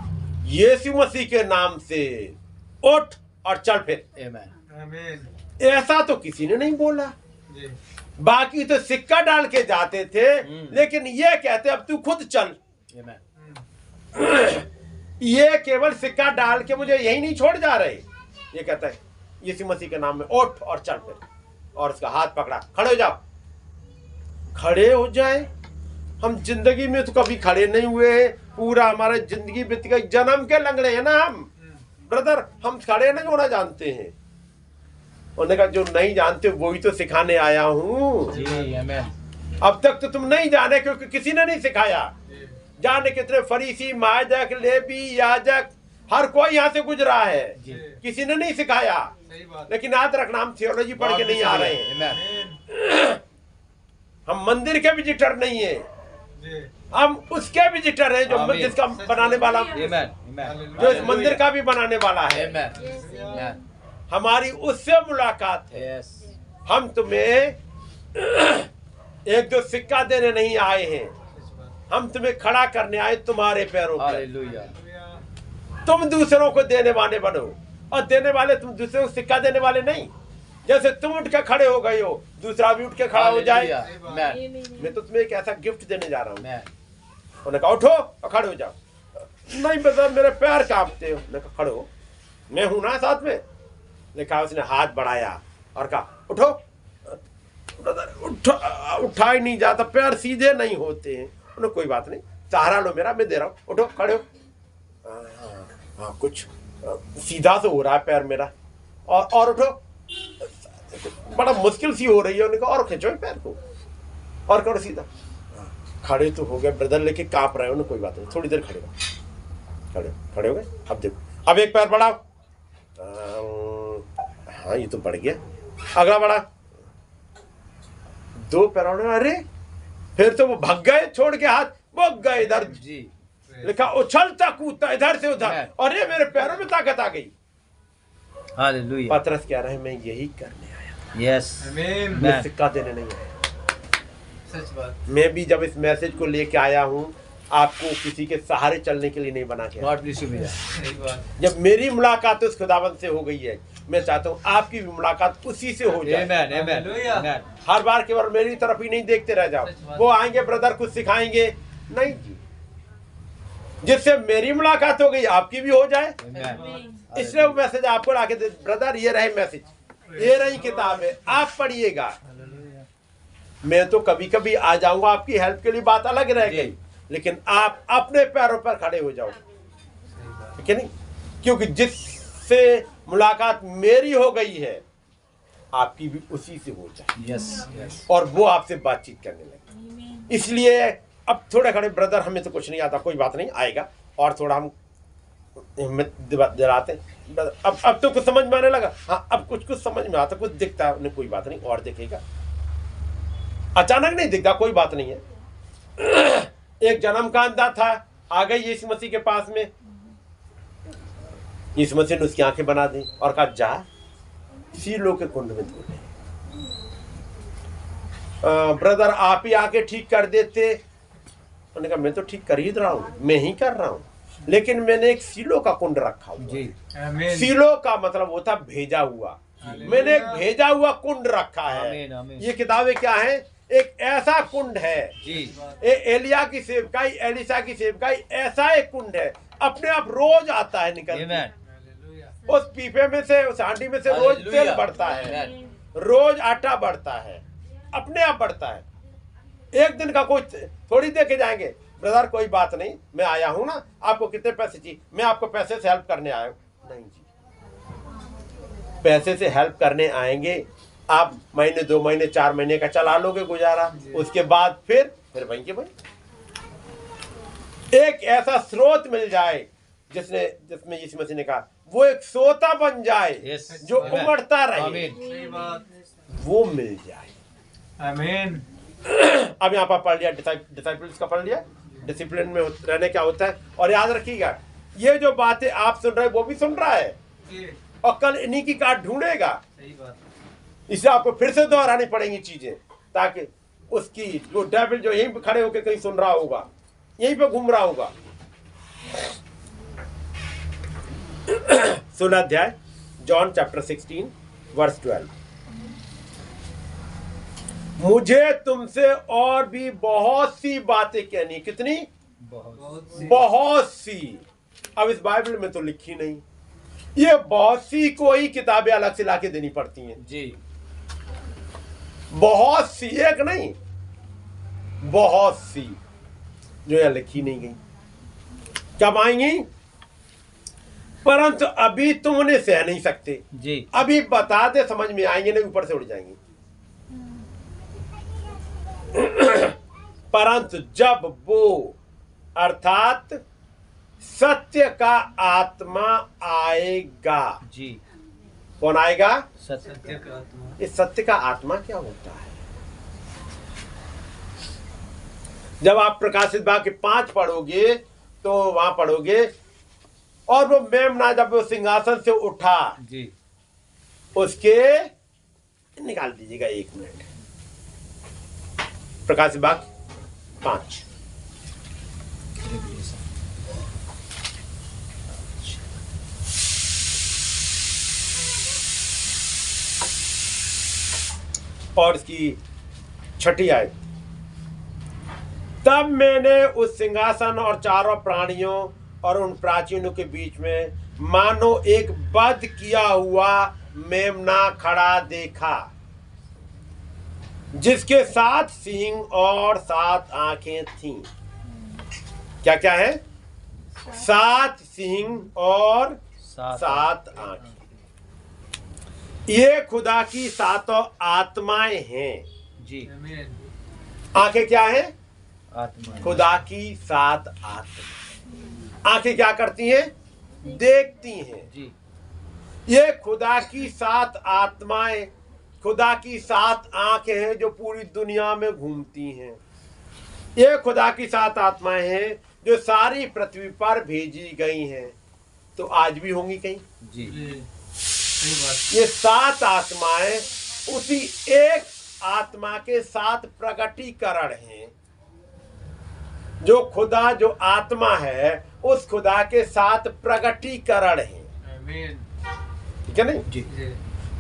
यीशु मसीह के नाम से उठ और चल फिर। ऐसा तो किसी ने नहीं बोला, बाकी तो सिक्का डाल के जाते थे, लेकिन ये कहते अब तू खुद चल। ये केवल सिक्का डाल के मुझे यही नहीं छोड़ जा रहे, ये कहता है यीशु मसीह के नाम में उठ और चल फिर, और उसका हाथ पकड़ा, खड़े हो जाओ। खड़े हो जाए, हम जिंदगी में तो कभी खड़े नहीं हुए हैं, पूरा हमारा जिंदगी बीत गई, जन्म के लंगड़े हैं ना हम ब्रदर, हम खड़े नहीं होना जानते हैं। उन्होंने कहा जो नहीं जानते वही तो सिखाने आया हूँ। अब तक तो तुम नहीं जाने, क्योंकि किसी ने नहीं सिखाया। जाने कितने फरीसी, महायाजक, लेवी, याजक, हर कोई यहाँ से गुजरा है, किसी ने नहीं सिखाया। लेकिन याद रखना, हम थियोलॉजी पढ़ के नहीं आ रहे हैं, हम मंदिर के विजिटर नहीं है, हम उसके विजिटर हैं जो जिसका बनाने वाला, जो इस मंदिर का भी बनाने वाला है। हमारी उससे मुलाकात है। हम तुम्हें 1-2 सिक्का देने नहीं आए हैं, हम तुम्हें खड़ा करने आए तुम्हारे पैरों पर। तुम दूसरों को देने वाले बनो, और देने वाले तुम दूसरों को सिक्का देने वाले नहीं। जैसे तुम उठ के खड़े हो गए हो, दूसरा भी उठ के खड़ा हो जाए। मैं तो तुम्हें एक ऐसा गिफ्ट देने जा रहा हूँ। उन्होंने कहा उठो और खड़े हो जाओ। नहीं ब्रदर, मेरे पैर कांपते हो। मैंने कहा खड़े हो, मैं हूं ना साथ में। लिखा, उसने हाथ बढ़ाया और कहा उठो। ब्रदर उठा ही नहीं जाता, पैर सीधे नहीं होते हैं। उन्होंने कोई बात नहीं, सहारा लो मेरा, मैं दे रहा हूँ, उठो खड़े हो। हाँ कुछ सीधा तो हो रहा है पैर मेरा, और उठो। बड़ा मुश्किल सी हो रही है। उन्होंने कहा और खींचो पैर को, और करो सीधा। खड़े तो हो गए ब्रदर, लेके कांप रहे हो। कोई बात नहीं, थोड़ी देर खड़े हो गए। अब देखो, अब एक पैर बढ़ाओ। हाँ ये तो बढ़ गया, अगला बढ़ा, 2 पैर। अरे फिर तो वो भाग गए, छोड़ के हाथ, वो गए इधर जी। लिखा उछलता कूदता इधर से उधर, अरे मेरे पैरों में ताकत आ गई। हालेलुया। पतरस कह रहे हैं मैं यही करने आया था। यस आमीन। मैं सिक्का देने नहीं आया। सच बात। मैं भी जब इस मैसेज को लेके आया हूँ, आपको किसी के सहारे चलने के लिए नहीं बना के आया। गॉड ब्लेस यू भैया। सही बात। जब मेरी मुलाकात उस खुदावंद से हो गई है, मैं चाहता हूँ आपकी भी मुलाकात उसी से हो जाए। आमेन आमेन हालेलुया। आमेन। हर बार केवल मेरी तरफ ही नहीं देखते रह जाओ, सच बात। वो आएंगे ब्रदर कुछ सिखाएंगे, नहीं जी। जिससे मेरी मुलाकात हो गई, आपकी भी हो जाए। आमेन। इसलिए वो मैसेज आपको लाके दे, ब्रदर ये रहे मैसेज, ये रही किताब है, आप पढ़िएगा। हालेलुया। मैं तो कभी कभी आ जाऊंगा आपकी हेल्प के लिए, बात अलग रह जी। गई, लेकिन आप अपने पैरों पर खड़े हो जाओ, सही बात। ठीक है नहीं? क्योंकि जिससे मुलाकात मेरी हो गई है, आपकी भी उसी से हो जाए, यस यस। और वो आपसे बातचीत करने लगे। इसलिए अब थोड़े खड़े ब्रदर, हमें तो कुछ नहीं आता, कोई बात नहीं, आएगा, और थोड़ा हम हिम्मत दिलाते हैं। अब तो कुछ समझ में आने लगा, हाँ अब कुछ समझ में आता, कुछ दिखता है, कोई बात नहीं, और दिखेगा। अचानक नहीं दिखता, कोई बात नहीं है। एक जन्म का अंधा था, आ गई यीशु मसीह के पास में, यीशु मसीह ने उसकी आंखें बना दी और कहा जा सीलों के कुंड में धो ले। ब्रदर आप ही आके ठीक कर देते। उन्होंने कहा मैं तो ठीक कर ही रहा हूँ, मैं ही कर रहा हूँ, लेकिन मैंने एक सीलो का कुंड रखा हुआ। जी। आमीन। सीलो का मतलब होता भेजा हुआ, मैंने एक भेजा हुआ कुंड रखा है। आमीन आमीन। ये किताबें क्या है? एक ऐसा कुंड है, जी। एलिया की सेवकाई, एलिशा की सेवकाई, ऐसा एक कुंड है, अपने आप रोज आता है निकल के। आमेन। हालेलुया। उस पीपे में से, उस हांडी में से रोज तेल हालेलुया। बढ़ता है, आमीन। रोज आटा बढ़ता है, अपने आप बढ़ता है। एक दिन का कोई थोड़ी देखे जाएंगे, ब्रदर कोई बात नहीं, मैं आया हूं ना, आपको कितने पैसे चाहिए, मैं आपको पैसे से हेल्प करने आया हूं। नहीं जी, पैसे से हेल्प करने आएंगे, आप महीने 2 महीने 4 महीने का चला लोगे गुजारा, उसके बाद फिर वहीं के वहीं। एक ऐसा स्रोत मिल जाए जिसमें यीशु मसीह ने कहा वो एक सोता बन जाए, यस। जो आमीन। उमड़ता रहे, आमीन। सही बात। वो मिल जाए। आमीन। अब यहाँ पर पढ़ लिया, डिसाइपल्स का पढ़ लिया, डिसिप्लिन में रहने क्या होता है। और याद रखिएगा, ये जो बातें आप सुन रहे हैं वो भी सुन रहा है, जी। और कल इन्हीं की काट ढूंढेगा। सही बात। इससे आपको फिर से दोहरानी पड़ेंगी चीजें, ताकि उसकी जो डेविल जो यहीं पे खड़े होकर कहीं सुन रहा होगा, यहीं पे घूम रहा होगा। 16 अध्याय, जॉन चैप्टर 16 वर्स 12। मुझे तुमसे और भी बहुत सी बातें कहनी। कितनी? बहुत सी। अब इस बाइबल में तो लिखी नहीं, ये बहुत सी को ही किताबें अलग से लाके देनी पड़ती हैं जी। बहुत सी, एक नहीं, बहुत सी जो यह लिखी नहीं गई। कब आएंगी? परंतु अभी तुम उन्हें सह नहीं सकते। जी। अभी बता दे, समझ में आएंगे नहीं, ऊपर से उड़ जाएंगी। परंतु जब वो अर्थात सत्य का आत्मा आएगा। जी। कौन आएगा? सत्य। सत्य का आत्मा। इस सत्य का आत्मा क्या होता है? जब आप प्रकाशित भाग 5 पढ़ोगे तो वहां पढ़ोगे, और वो मेमना जब वो सिंहासन से उठा, जी। उसके निकाल दीजिएगा 1 मिनट, प्रकाशित भाग 5। और इसकी 6ठी आयत। तब मैंने उस सिंहासन और चारों प्राणियों और उन प्राचीनों के बीच में मानो एक बध किया हुआ मेमना खड़ा देखा, जिसके 7 सींग और 7 आंखें थीं। क्या क्या है? 7 सींग और 7 आंखें। ये खुदा की 7 आत्माएं हैं। जी। आमीन। आंखें क्या है? आत्मा। खुदा की 7 आत्मा। आंखें क्या करती हैं? देखती हैं। जी। ये खुदा की 7 आत्माएं, खुदा की 7 आंखें हैं जो पूरी दुनिया में घूमती हैं। ये खुदा की 7 आत्माएं हैं जो सारी पृथ्वी पर भेजी गई हैं। तो आज भी होंगी कहीं। जी। जी। सही बात। ये 7 आत्माएं उसी एक आत्मा के 7 प्रकटीकरण हैं। जो खुदा जो आत्मा है उस खुदा के 7 प्रकटीकरण हैं। आमीन। ठीक है नहीं? जी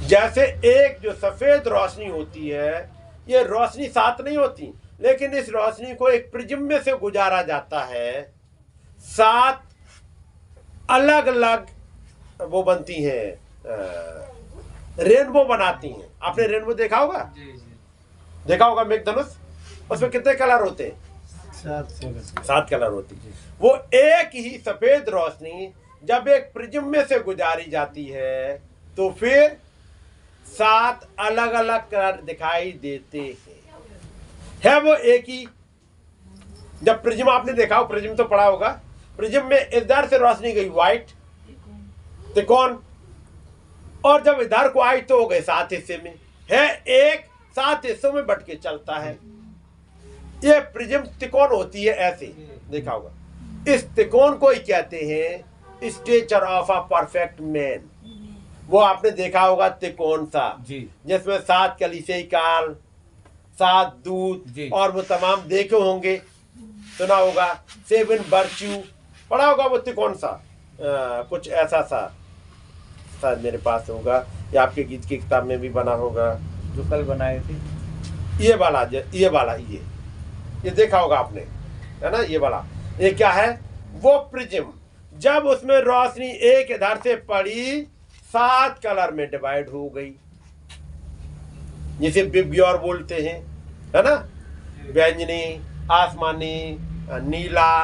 जैसे एक जो सफेद रोशनी होती है, ये रोशनी 7 नहीं होती, लेकिन इस रोशनी को एक प्रिज्म में से गुजारा जाता है। 7 अलग अलग वो बनती हैं, रेनबो बनाती हैं। आपने रेनबो देखा होगा? जी जी। देखा होगा मेघधनुष? उसमें कितने कलर होते हैं? 7 कलर होती है। वो एक ही सफेद रोशनी जब एक प्रिज्म में से गुजारी जाती है तो फिर 7 अलग अलग कलर दिखाई देते हैं। है वो एक ही। जब प्रिज्म आपने देखा हो, प्रिज्म तो पढ़ा होगा, प्रिज्म में इधर से रोशनी गई व्हाइट त्रिकोण, और जब इधर को आई तो हो गए 7 हिस्से में। है एक 7 हिस्सों में बट के चलता है। ये प्रिज्म त्रिकोण होती है ऐसे, देखा होगा। इस त्रिकोण को ही कहते हैं stature of a perfect man. वो आपने देखा होगा त्रिकोण सा, जी जिसमें 7 कलीसियाई काल, 7 दूत, जी। और वो तमाम देखे होंगे, सुना होगा। 7 वर्च्यू पढ़ा होगा। वो त्रिकोण सा कुछ ऐसा सा शायद मेरे पास होगा, या आपके गीत की किताब में भी बना होगा। जो कल बनाए थे ये वाला ये देखा होगा आपने, है ना? ये वाला, ये क्या है? वो प्रिज्म जब उसमें रोशनी एक इधर से पड़ी 7 कलर में डिवाइड हो गई, जिसे बिब्योर बोलते हैं, है ना? बैंगनी, आसमानी, नीला,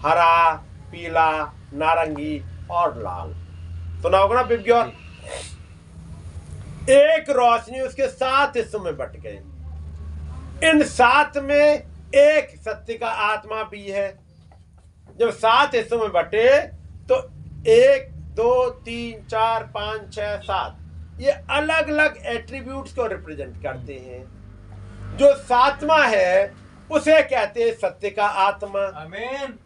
हरा, पीला, नारंगी और लाल। सुना होगा ना बिब्योर? एक रोशनी उसके 7 हिस्सों में बट गए। इन 7 में एक सत्य का आत्मा भी है। जब 7 हिस्सों में बटे तो 1 2 3 4 5 6 7 ये अलग अलग एट्रीब्यूट्स को रिप्रेजेंट करते हैं। जो 7वां है उसे कहते हैं सत्य का आत्मा। आमीन।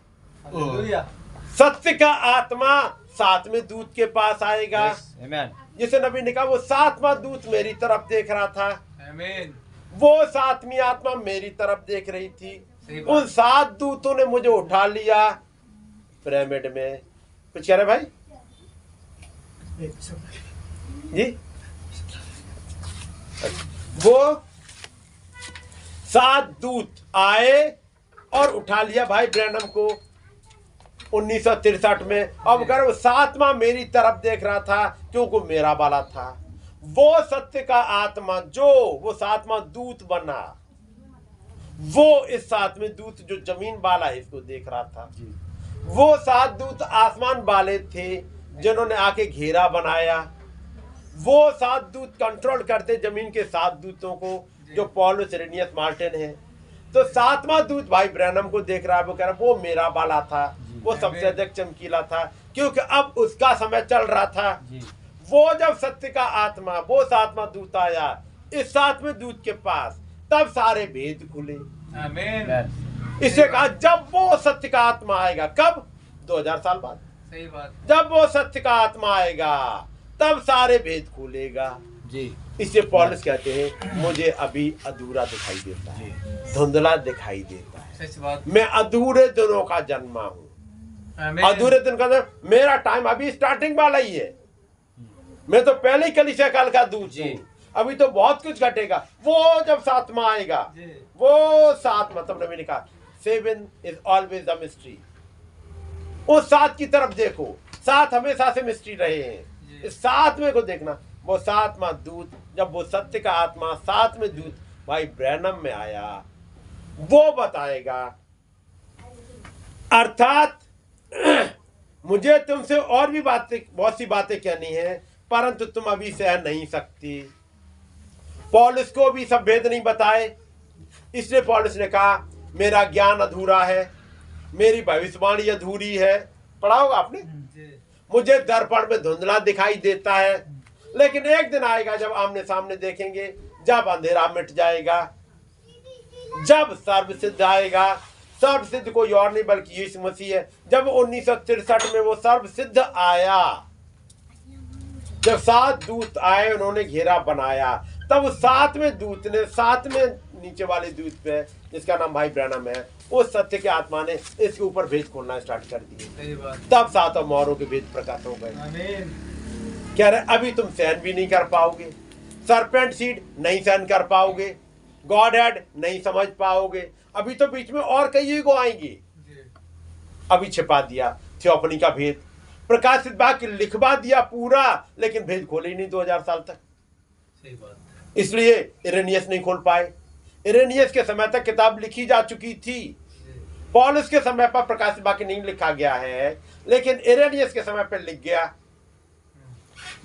हालेलुया। सत्य का आत्मा 7वें दूत के पास आएगा। आमीन। जिसे नबी ने कहा वो 7वां दूत मेरी तरफ देख रहा था, आमीन। वो 7वीं आत्मा मेरी तरफ देख रही थी। सही बात। उन 7 दूतों ने मुझे उठा लिया पिरामिड में। कुछ कह रहे भाई जी? वो 7 दूत आए और उठा लिया भाई ब्रैनम को 1963 में। अब कह रहे वो 7वां मेरी तरफ देख रहा था क्योंकि मेरा वाला था। वो सत्य का आत्मा जो वो 7वां दूत बना, वो इस 7वें दूत जो जमीन वाला है इसको देख रहा था। वो 7 दूत आसमान वाले थे जिन्होंने आके घेरा बनाया। वो 7 दूत कंट्रोल करते जमीन के 7 दूतों को, जो पॉलुस, इरेनियस, मार्टिन है। तो 7वां दूत भाई ब्रैनम को देख रहा है। वो कह रहा वो मेरा वाला था, वो सबसे अधिक चमकीला था, क्योंकि अब उसका समय चल रहा था। वो जब सत्य का आत्मा वो 7वां दूत आया इस 7वें दूत के पास, तब सारे भेद खुले। आमीन। इसे कहा जब वो सत्य का आत्मा आएगा, कब? 2000 साल बाद। सही बात। जब वो सत्य का आत्मा आएगा तब सारे भेद खुलेगा। जी इसे पौलुस कहते हैं मुझे अभी अधूरा दिखाई देता है, धुंधला दिखाई देता है। सच बात। मैं अधूरे दिनों का जन्मा हूँ। आमीन। अधूरे दिन का मेरा टाइम अभी स्टार्टिंग वाला ही है। मैं तो पहले ही कलीसिया काल का दूत हूँ। अभी तो बहुत कुछ घटेगा। वो जब 7वां आएगा, वो 7 मतलब नबी ने कहा 7 इज ऑलवेज द मिस्ट्री। उस 7 की तरफ देखो, 7 हमेशा से मिस्ट्री रहे हैं। इस 7वें को देखना। वो 7वां दूत जब वो सत्य का आत्मा 7वें दूत भाई ब्रैनम में आया, वो बताएगा। अर्थात मुझे तुमसे और भी बातें, बहुत सी बातें कहनी है, परंतु तुम अभी सह नहीं सकती। पौलुस को भी सब भेद नहीं बताए, इसलिए पौलुस ने कहा मेरा ज्ञान अधूरा है, मेरी भविष्यवाणी अधूरी है। पढ़ा होगा आपने? मुझे दर्पण में धुंधला दिखाई देता है, लेकिन एक दिन आएगा जब आमने सामने देखेंगे, जब अंधेरा मिट जाएगा, जब सर्वसिद्ध आएगा। सर्वसिद्ध कोई और नहीं बल्कि यीशु मसीह है। जब 1963 में वो सर्वसिद्ध आया, जब 7 दूत आए, उन्होंने घेरा बनाया, तब उस सातवें दूत ने, सातवें नीचे वाले दूत पे, जिसका नाम भाई ब्रैनम है, उस सत्य के आत्मा ने इसके ऊपर भेद खोलना स्टार्ट कर दिए। सही बात। तब सातों मोहरों के भेद प्रकट हो गए। आमीन। कह रहे अभी तुम सहन भी नहीं कर पाओगे, सरपेंट सीड नहीं सहन कर पाओगे, गॉड हेड नहीं समझ पाओगे, अभी तो बीच में और कई ईगो आएंगी। जी। अभी छिपा दिया थियोफनी का भेद, प्रकाशित वाक्य लिखवा दिया पूरा, लेकिन भेद खोले ही नहीं 2000 साल तक। सही बात। इसलिए इरेनियस नहीं खोल पाए। इरेनियस के समय तक किताब लिखी जा चुकी थी। पौलुस के समय पर प्रकाशित वाक्य नहीं लिखा गया है, लेकिन इरेनियस के समय पर लिख गया।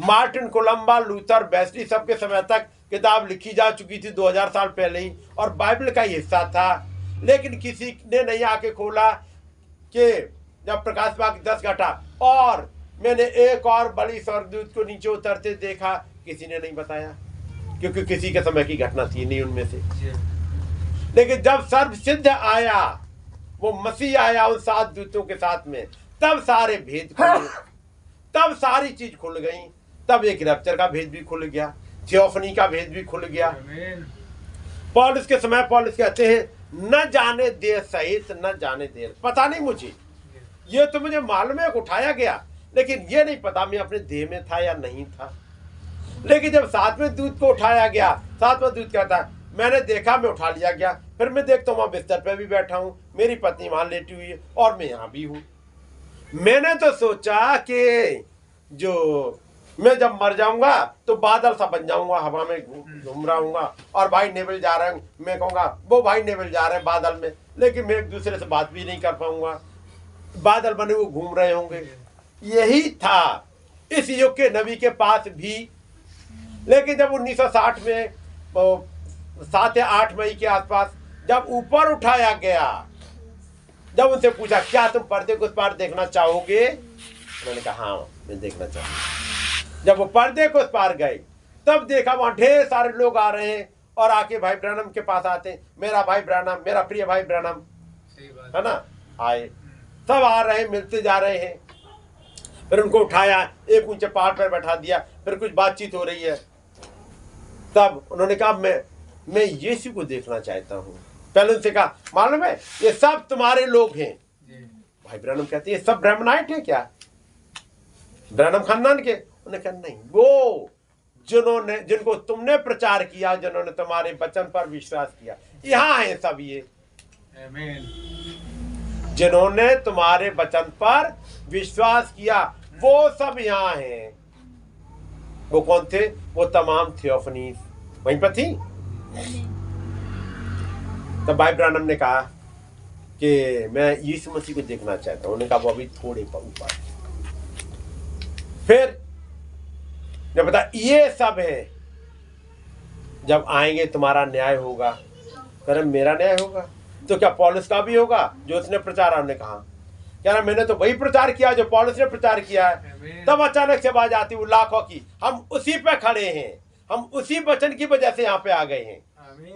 मार्टिन कोलंबा, लूथर, वेस्ली सबके समय तक किताब लिखी जा चुकी थी 2000 साल पहले ही, और बाइबल का ही हिस्सा था। लेकिन किसी ने नहीं आके खोला कि जब प्रकाश वाक्य 10 घटा और मैंने एक और बड़ी स्वर्गदूत को नीचे उतरते देखा, किसी ने नहीं बताया, क्योंकि किसी के समय की घटना थी नहीं उनमें से। लेकिन जब सर्वसिद्ध आया, वो मसीह आया उन 7 दूतों के साथ में, तब सारे भेद खुले, तब सारी चीज खुल गई। तब एक रैप्चर का भेद भी खुल गया, थियोफनी का भेद भी खुल गया। पौलुस के समय पौलुस कहते हैं, न जाने देर सहित न जाने देर, पता नहीं मुझे, ये तो मुझे मालूम है उठाया गया, लेकिन ये नहीं पता मैं अपने देह में था या नहीं था। लेकिन जब 7वें दूत को उठाया गया, 7वां दूत कहता है, मैंने देखा, मैं उठा लिया गया, फिर मैं देखता हूँ वहां बिस्तर पे भी बैठा हूँ, मेरी पत्नी वहां लेटी हुई है और मैं यहाँ भी हूँ। मैंने तो सोचा कि जो मैं जब मर जाऊंगा तो बादल सा बन जाऊंगा, हवा में घूम रहा हूंगा, और भाई नेवल जा रहे हैं, मैं कहूंगा वो भाई नेवल जा रहे हैं बादल में, लेकिन मैं एक दूसरे से बात भी नहीं कर पाऊंगा, बादल बने वो घूम रहे होंगे। यही था इस युग के नबी के पास भी। लेकिन जब 1960 में 7 या 8 मई के आसपास जब ऊपर उठाया गया, जब उनसे पूछा क्या तुम पर्दे को उस पार देखना चाहोगे, उन्होंने कहा हाँ मैं देखना चाहूंगा। जब वो पर्दे को उस पार गए, तब देखा वहां ढेर सारे लोग आ रहे हैं और आके भाई ब्रैनम के पास आते हैं, मेरा भाई ब्रैनम, मेरा प्रिय भाई ब्रैनम, है ना, आए, सब आ रहे हैं, मिलते जा रहे हैं। फिर उनको उठाया, एक ऊंचे पहाड़ पर बैठा दिया, फिर कुछ बातचीत हो रही है। तब उन्होंने कहा मैं यीशु को देखना चाहता हूँ। पहले उनसे कहा मालूम है ये सब तुम्हारे लोग हैं। भाई ब्रैनम कहते हैं ये सब ब्राह्मणाइट है क्या, ब्रैनम खानदान के? उन्होंने कहा नहीं, वो जिनको तुमने प्रचार किया, जिन्होंने तुम्हारे वचन पर विश्वास किया, यहाँ है सब ये। जिन्होंने तुम्हारे वचन पर विश्वास किया वो सब यहाँ हैं। वो कौन थे? वो तमाम थियोफनीज वहीं पर थी। तब भाई ब्रैनम ने कहा कि मैं यीशु मसीह को देखना चाहता हूं। उन्होंने कहा वो अभी थोड़े ऊपर। फिर जब बता ये सब है, जब आएंगे तुम्हारा न्याय होगा। कह मेरा न्याय होगा तो क्या पौलुस का भी होगा जो उसने प्रचार? हमने कहा कह रहा मैंने तो वही प्रचार किया जो पौलुस ने प्रचार किया है। तब अचानक से आवाज आती वो लाखों की, हम उसी पे खड़े हैं, हम उसी वचन की वजह से यहाँ पे आ गए हैं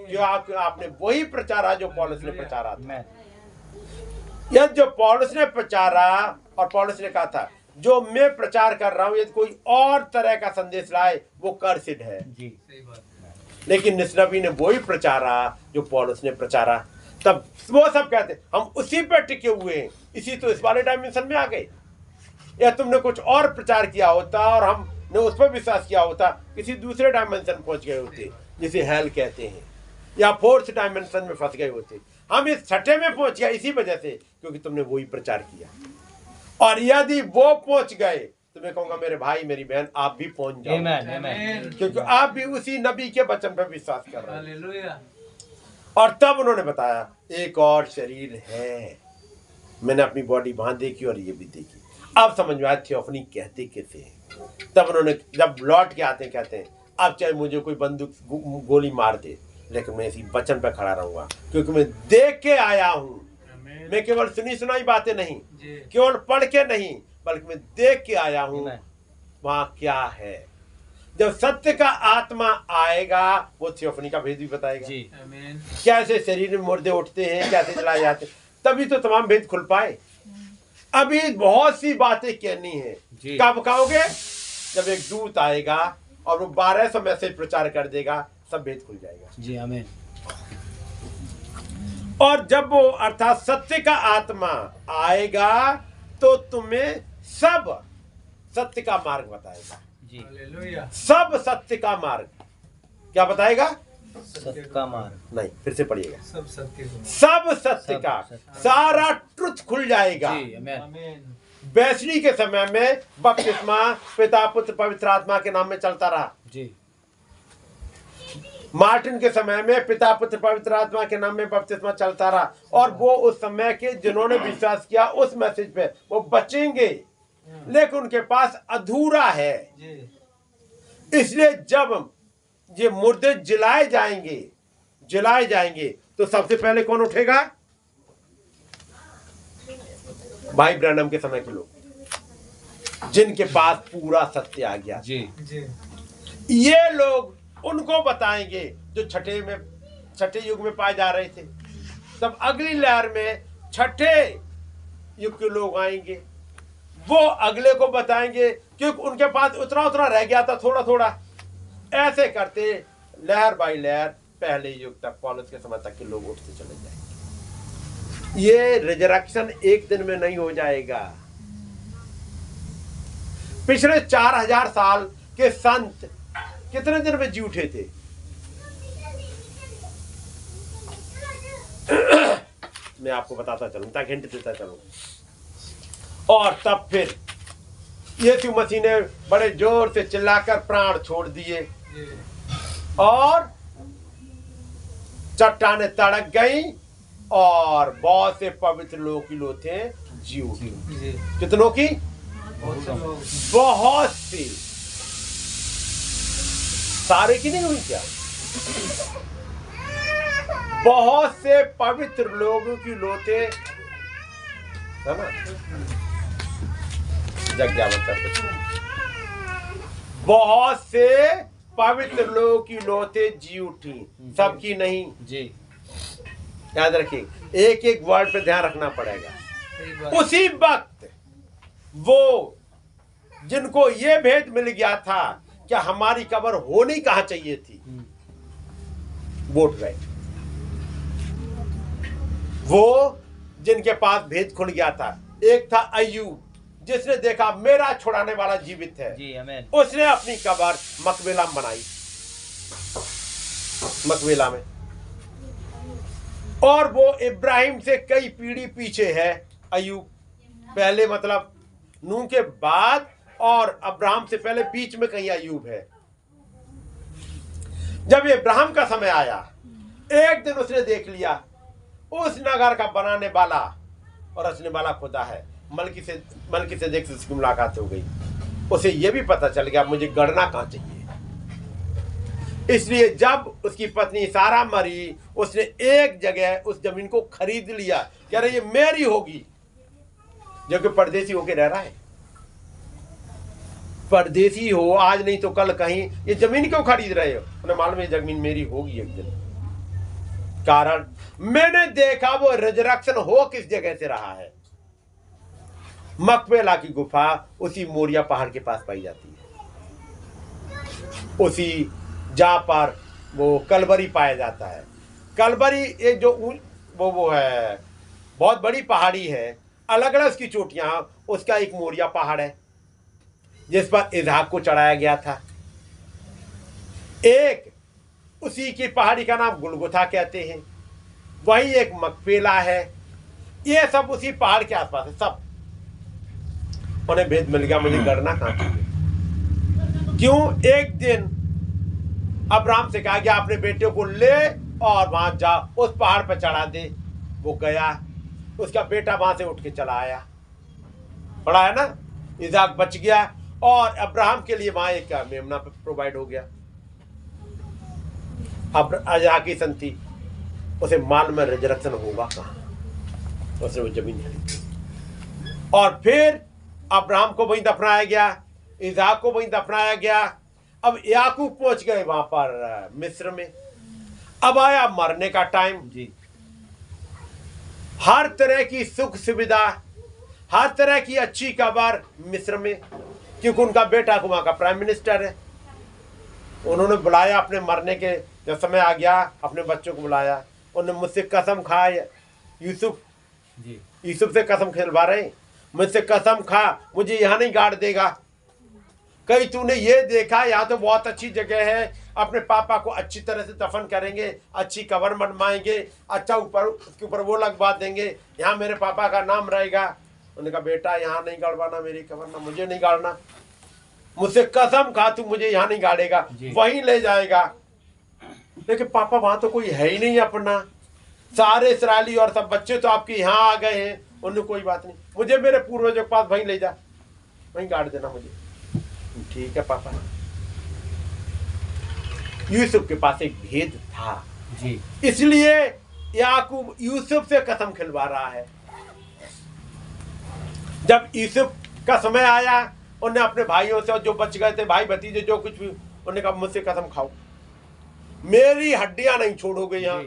जो आपने वही प्रचारा जो पौलुस ने प्रचारा था। यह जो पौलुस ने प्रचारा, और पौलुस ने कहा था जो मैं प्रचार कर रहा हूं यदि कोई और तरह का संदेश लाए वो कर्सिड है जी। सही बात। लेकिन निस्नबी ने वही प्रचारा जो पौलुस ने प्रचारा। तब वो सब कहते हम उसी पर टिके हुए हैं, इसी तो इस वाले डायमेंशन में आ गए। या तुमने कुछ और प्रचार किया होता और हमने उस पर विश्वास किया होता, किसी दूसरे डायमेंशन पहुंच गए होते जिसे हेल कहते हैं, या 4th डायमेंशन में फंस गए होते। हम इस 6ठे में पहुंच गए इसी वजह से क्योंकि तुमने वही प्रचार किया। और यदि वो पहुंच गए तो मैं कहूंगा मेरे भाई मेरी बहन आप भी पहुंच जाओ, क्योंकि आप भी उसी नबी के वचन पर विश्वास कर रहे हैं। और तब उन्होंने बताया एक और शरीर है। मैंने अपनी बॉडी वहां देखी और ये भी देखी। अब समझ में आया थियोफनी कहते कैसे हैं। तब उन्होंने जब लौट के आते कहते हैं अब चाहे मुझे कोई बंदूक गोली मार दे लेकिन मैं इसी वचन पर खड़ा रहूंगा, क्योंकि मैं देख के आया हूं। मैं केवल सुनी सुनाई बातें नहीं, केवल पढ़ के नहीं, बल्कि मैं देख के आया हूं वहां क्या है। जब सत्य का आत्मा आएगा वो थियोफनी का भेद भी बताएगा जी। कैसे शरीर में मुर्दे उठते हैं, कैसे जलाए जाते, तभी तो तमाम भेद खुल पाए। अभी बहुत सी बातें कहनी है। कब कहोगे? जब एक दूत आएगा और वो 1200 मैसेज प्रचार कर देगा, सब भेद खुल जाएगा। जी आमीन। और जब वो अर्थात सत्य का आत्मा आएगा तो तुम्हें सब सत्य का मार्ग बताएगा। जी हालेलुया। सब सत्य का मार्ग क्या बताएगा? सत्य का मार्ग। नहीं, फिर से पढ़िएगा। सब सत्य को। सब सत्य सब का सत्य। सारा ट्रुथ खुल जाएगा। जी आमीन। आमीन। बैसनी के समय में बपतिस्मा पिता पुत्र पवित्र आत्मा के नाम में चलता रहा। जी मार्टिन के समय में पिता पुत्र पवित्र आत्मा के नाम में बपतिस्मा चलता रहा। और वो उस समय के जिन्होंने विश्वास किया उस मैसेज पे वो बचेंगे, लेकिन उनके पास अधूरा है। जी। इसलिए जब ये मुर्दे जलाए जाएंगे तो सबसे पहले कौन उठेगा? भाई ब्रैनम के समय के लोग, जिनके पास पूरा सत्य आ गया। जी जी। ये लोग उनको बताएंगे जो छठे युग में पाए जा रहे थे। तब अगली लहर में छठे युग के लोग आएंगे, वो अगले को बताएंगे, क्योंकि उनके पास उतना रह गया था, थोड़ा थोड़ा। ऐसे करते लहर बाई लहर पहले युग तक, पौलुस के समय तक के लोग उठते चले जाएंगे। ये रिजरेक्शन एक दिन में नहीं हो जाएगा। पिछले 4000 साल के संत कितने दिन में जी उठे थे? मैं आपको बताता चलूं ताकि हिंट देता चलूं। और तब फिर यीशु मसीह ने बड़े जोर से चिल्लाकर प्राण छोड़ दिए जी। और चट्टानें तड़क गई और बहुत से पवित्र लोगों की लोथें जी उठी। जी। कितनों की? बहुत से लोग। बहुत सी। सारे की नहीं हुई क्या? बहुत से पवित्र लोगों की लोथे, है ना? जग गया मतलब। बहुत से पवित्र लोगों की लोथे जी उठी, सबकी नहीं। जी याद रखिए, एक एक वर्ड पे ध्यान रखना पड़ेगा। सही बात। उसी वक्त वो जिनको ये भेद मिल गया था क्या हमारी कब्र होनी कहाँ चाहिए थी, वो उठ गए। वो जिनके पास भेद खुल गया था, एक था अय्यूब, जिसने देखा मेरा छुड़ाने वाला जीवित है। जी आमीन। उसने अपनी कब्र मकबेला में बनाई, मकबेला में। और वो इब्राहिम से कई पीढ़ी पीछे है अय्यूब। पहले मतलब नूह के बाद और अब्राहम से पहले बीच में कहीं अय्यूब है। जब इब्राहिम का समय आया, एक दिन उसने देख लिया उस नगर का बनाने वाला और रचने वाला खुदा है। मलकी से देख से उसकी मुलाकात हो गई। उसे यह भी पता चल गया मुझे गढ़ना कहां चाहिए। इसलिए जब उसकी पत्नी सारा मरी, उसने एक जगह उस जमीन को खरीद लिया, कह रहे ये मेरी होगी, जो कि परदेसी होके रह रहा है। परदेसी हो आज नहीं तो कल कहीं, ये जमीन क्यों खरीद रहे हो? उन्हें मालूम है जमीन मेरी होगी एक दिन। कारण मैंने देखा वो रिजरेक्शन हो किस जगह से रहा है। मकपेला की गुफा उसी मोरिया पहाड़ के पास पाई जाती है, उसी जहां पर वो कलवरी पाया जाता है। कलवरी एक जो वो है, बहुत बड़ी पहाड़ी है, अलग अलग उसकी चोटियां। उसका एक मोरिया पहाड़ है जिस पर इसहाक को चढ़ाया गया था। एक उसी की पहाड़ी का नाम गुलगुथा कहते हैं, वही एक मकपेला है। ये सब उसी पहाड़ के आसपास है सब। उन्हें भेद मिल गया मुझे गढ़ना कहां चाहिए। क्यों? एक दिन अब्राहम से कहा गया अपने बेटे को ले और वहां जा उस पहाड़ पर चढ़ा दे। वो गया, उसका बेटा वहां से उठ के चला आया। पढ़ा है ना? इसहाक बच गया और अब्राहम के लिए वहां एक मेमना प्रोवाइड हो गया। अब अजहा की संति उसे मालूम में रिजरेक्शन होगा कहां, उसने वो जमीन खरीदी। और फिर अब्राहम को वहीं दफनाया गया, इसहाक को वहीं दफनाया गया। अब याकूब पहुंच गए वहां पर मिस्र में। अब आया मरने का टाइम। जी हर तरह की सुख सुविधा, हर तरह की अच्छी खबर मिस्र में, क्योंकि उनका बेटा वहां का प्राइम मिनिस्टर है। उन्होंने बुलाया अपने मरने के जब समय आ गया, अपने बच्चों को बुलाया, उन्होंने मुझसे कसम खाई, यूसुफ जी यूसुफ से कसम खिलवा रहे, मुझसे कसम खा मुझे यहाँ नहीं गाड़ देगा, कहीं तूने ये देखा यहाँ तो बहुत अच्छी जगह है, अपने पापा को अच्छी तरह से दफन करेंगे, अच्छी कब्र बनवाएंगे, अच्छा ऊपर उसके ऊपर वो लगवा देंगे, यहाँ मेरे पापा का नाम रहेगा। उन्होंने कहा बेटा यहाँ नहीं गाड़वाना मेरी कब्र, ना मुझे नहीं गाड़ना, मुझसे कसम खा तू मुझे यहाँ नहीं गाड़ेगा, वहीं ले जाएगा। लेकिन पापा वहां तो कोई है ही नहीं अपना, सारे इस्राएली और सब बच्चे तो आपके यहाँ आ गए हैं। उन्होंने कोई बात नहीं, मुझे मेरे पूर्वजों के पास वहीं ले जा, वहीं गाड़ देना मुझे। ठीक है पापा। यूसुफ के पास एक भेद था जी, इसलिए याकूब यूसुफ से कसम खिलवा रहा है। जब यूसुफ का समय आया, उन्हें अपने भाइयों से जो बच गए थे, भाई भतीजे जो कुछ भी, उन्हें कहा मुझसे कसम खाओ, मेरी हड्डियां नहीं छोड़ोगे यहाँ।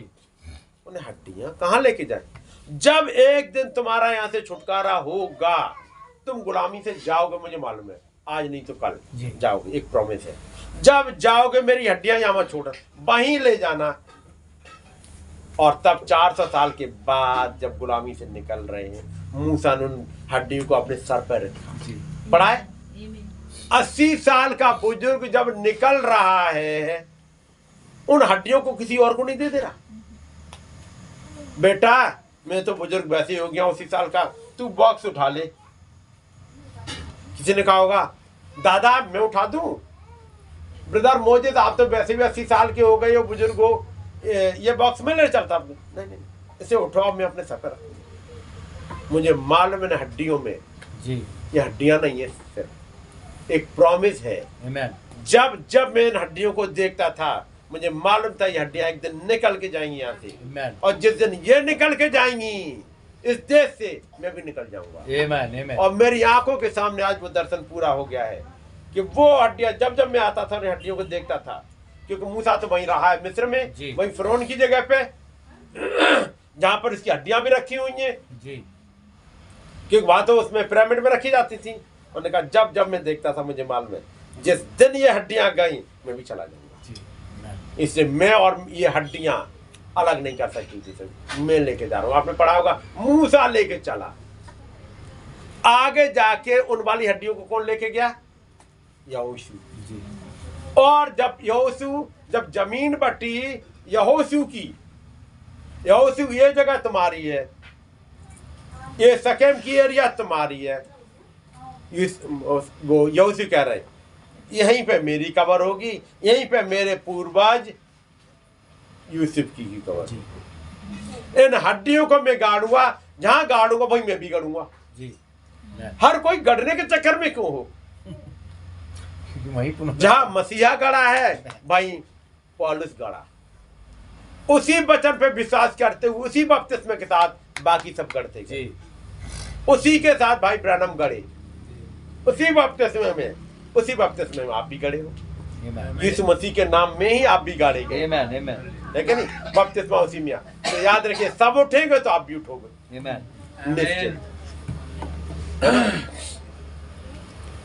उन्हें हड्डियां कहाँ लेके जाए? जब एक दिन तुम्हारा यहाँ से छुटकारा होगा, तुम गुलामी से जाओगे, मुझे मालूम है, आज नहीं तो कल जाओगे, एक प्रॉमिस है। जब जाओगे मेरी हड्डियां यहाँ मत छोड़, वहीं ले जाना। और तब 400 साल के बाद जब गुलामी से निकल रहे हैं, मूसा ने उन हड्डियों को अपने सर पर रखा। पढ़ा है? 80 साल का बुजुर्ग जब निकल रहा है, उन हड्डियों को किसी और को नहीं दे रहा। बेटा मैं तो बुजुर्ग वैसे ही हो गया 80 साल का, तू बॉक्स उठा ले। किसी ने कहा होगा दादा मैं उठा दूं? ब्रदर मोजेद आप तो वैसे भी 80 साल के हो गए हो, बुजुर्ग हो, ये बॉक्स में ले चलता। नहीं, इसे उठाओ, मैं अपने सर पर रखूंगा। मुझे मालूम है हड्डियों में जी, ये हड्डियां नहीं है, सिर्फ एक प्रॉमिस है। जब जब मैं इन हड्डियों को देखता था, मुझे मालूम था ये हड्डियां एक दिन निकल के जाएंगी यहाँ से, और जिस दिन ये निकल के जाएंगी इस देश से, मैं भी निकल जाऊंगा। और मेरी आंखों के सामने आज वो दर्शन पूरा हो गया है कि वो हड्डियां, जब जब मैं आता था हड्डियों को देखता था, क्योंकि मूसा तो वहीं रहा है मिस्र में, वहीं फिरौन की जगह पे जहां पर इसकी हड्डियां भी रखी हुई हैं, क्योंकि वहां तो उसमें पिरामिड में रखी जाती थी। उन्होंने कहा जब जब मैं देखता था, मुझे मालूम है जिस दिन ये हड्डियां गई मैं भी चला जाऊंगा। इससे मैं और ये हड्डियां अलग नहीं कर सकती थी, मैं लेके जा रहा हूं। आपने पढ़ा होगा मूसा लेके चला, आगे जाके उन वाली हड्डियों को कौन लेके गया? यहोशू। और जब यहोशू, जब जमीन बटी यहोशू की, यहोशू ये जगह तुम्हारी है, ये शकेम की एरिया तुम्हारी है, वो यहोशू कह रहे यहीं पे मेरी कब्र होगी, यहीं पे मेरे पूर्वज यूसुफ की कब्र। इन हड्डियों को मैं गाड़ूंगा, जहां गाड़ूंगा वहीं मैं भी गड़ूंगा। हर कोई गड़ने के चक्कर में क्यों हो? जहां मसीहा गड़ा है भाई पौलुस गड़ा, उसी वचन पे विश्वास करते हुए उसी बपतिस्मे के साथ बाकी सब गढ़ते गए, उसी के साथ भाई ब्रैनम गड़े, उसी बपतिस्मे में, उसी बपतिस्मे में आप भी गड़े हो। यीशु मसीह के नाम में ही आप भी गाड़े गए, है कि नहीं? बपतिस्मा उसी में। तो याद रखिए सब उठेंगे तो आप भी उठोगे निश्चित।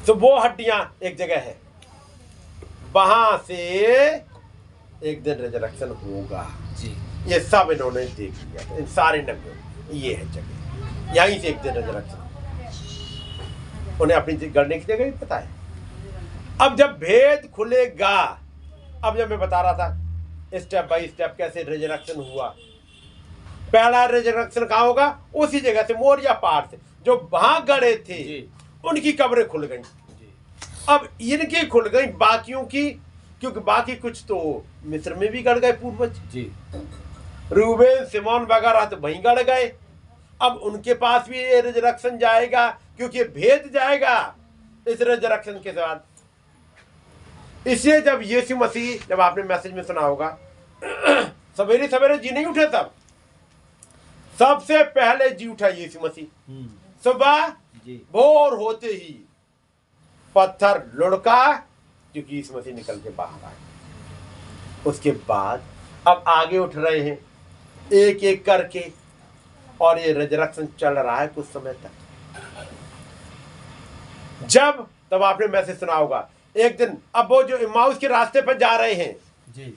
तो वो हड्डियां एक जगह है, वहां से एक दिन रिजरेक्शन होगा जी। ये सब इन्होंने देख लिया, इन सारे नबियों, ये है जगह, यहीं से एक दिन रिजरेक्शन। उन्हें अपनी गढ़ने की जगह भी पता है। अब जब भेद खुलेगा, अब जब मैं बता रहा था स्टेप बाय स्टेप कैसे रिजरेक्शन हुआ, पहला रिजरेक्शन कहाँ होगा? उसी जगह से, मोरिया पहाड़ से, जो वहां गड़े थे उनकी कब्रें खुल गई। अब इनकी खुल गई, बाकियों की, क्योंकि बाकी कुछ तो मिस्र में भी गड़ गए पूर्वज जी, रूबेन सिमोन वगैरह तो वहीं गड़ गए। अब उनके पास भी ये रिजरेक्शन जाएगा, क्योंकि ये भेद जाएगा इस रिजरेक्शन के बाद। इसलिए जब यीशु मसीह, जब आपने मैसेज में सुना होगा, सवेरे सवेरे जी नहीं उठे, तब सबसे पहले जी उठा यीशु मसीह। सुबह भोर होते ही पत्थर लुढ़का, क्योंकि यीशु मसीह निकल के बाहर आए। उसके बाद अब आगे उठ रहे हैं एक एक करके, और ये रिजरेक्शन चल रहा है कुछ समय तक। जब तब आपने मैसेज सुना होगा एक दिन अब वो जो इम्माउस के रास्ते पर जा रहे हैं जी,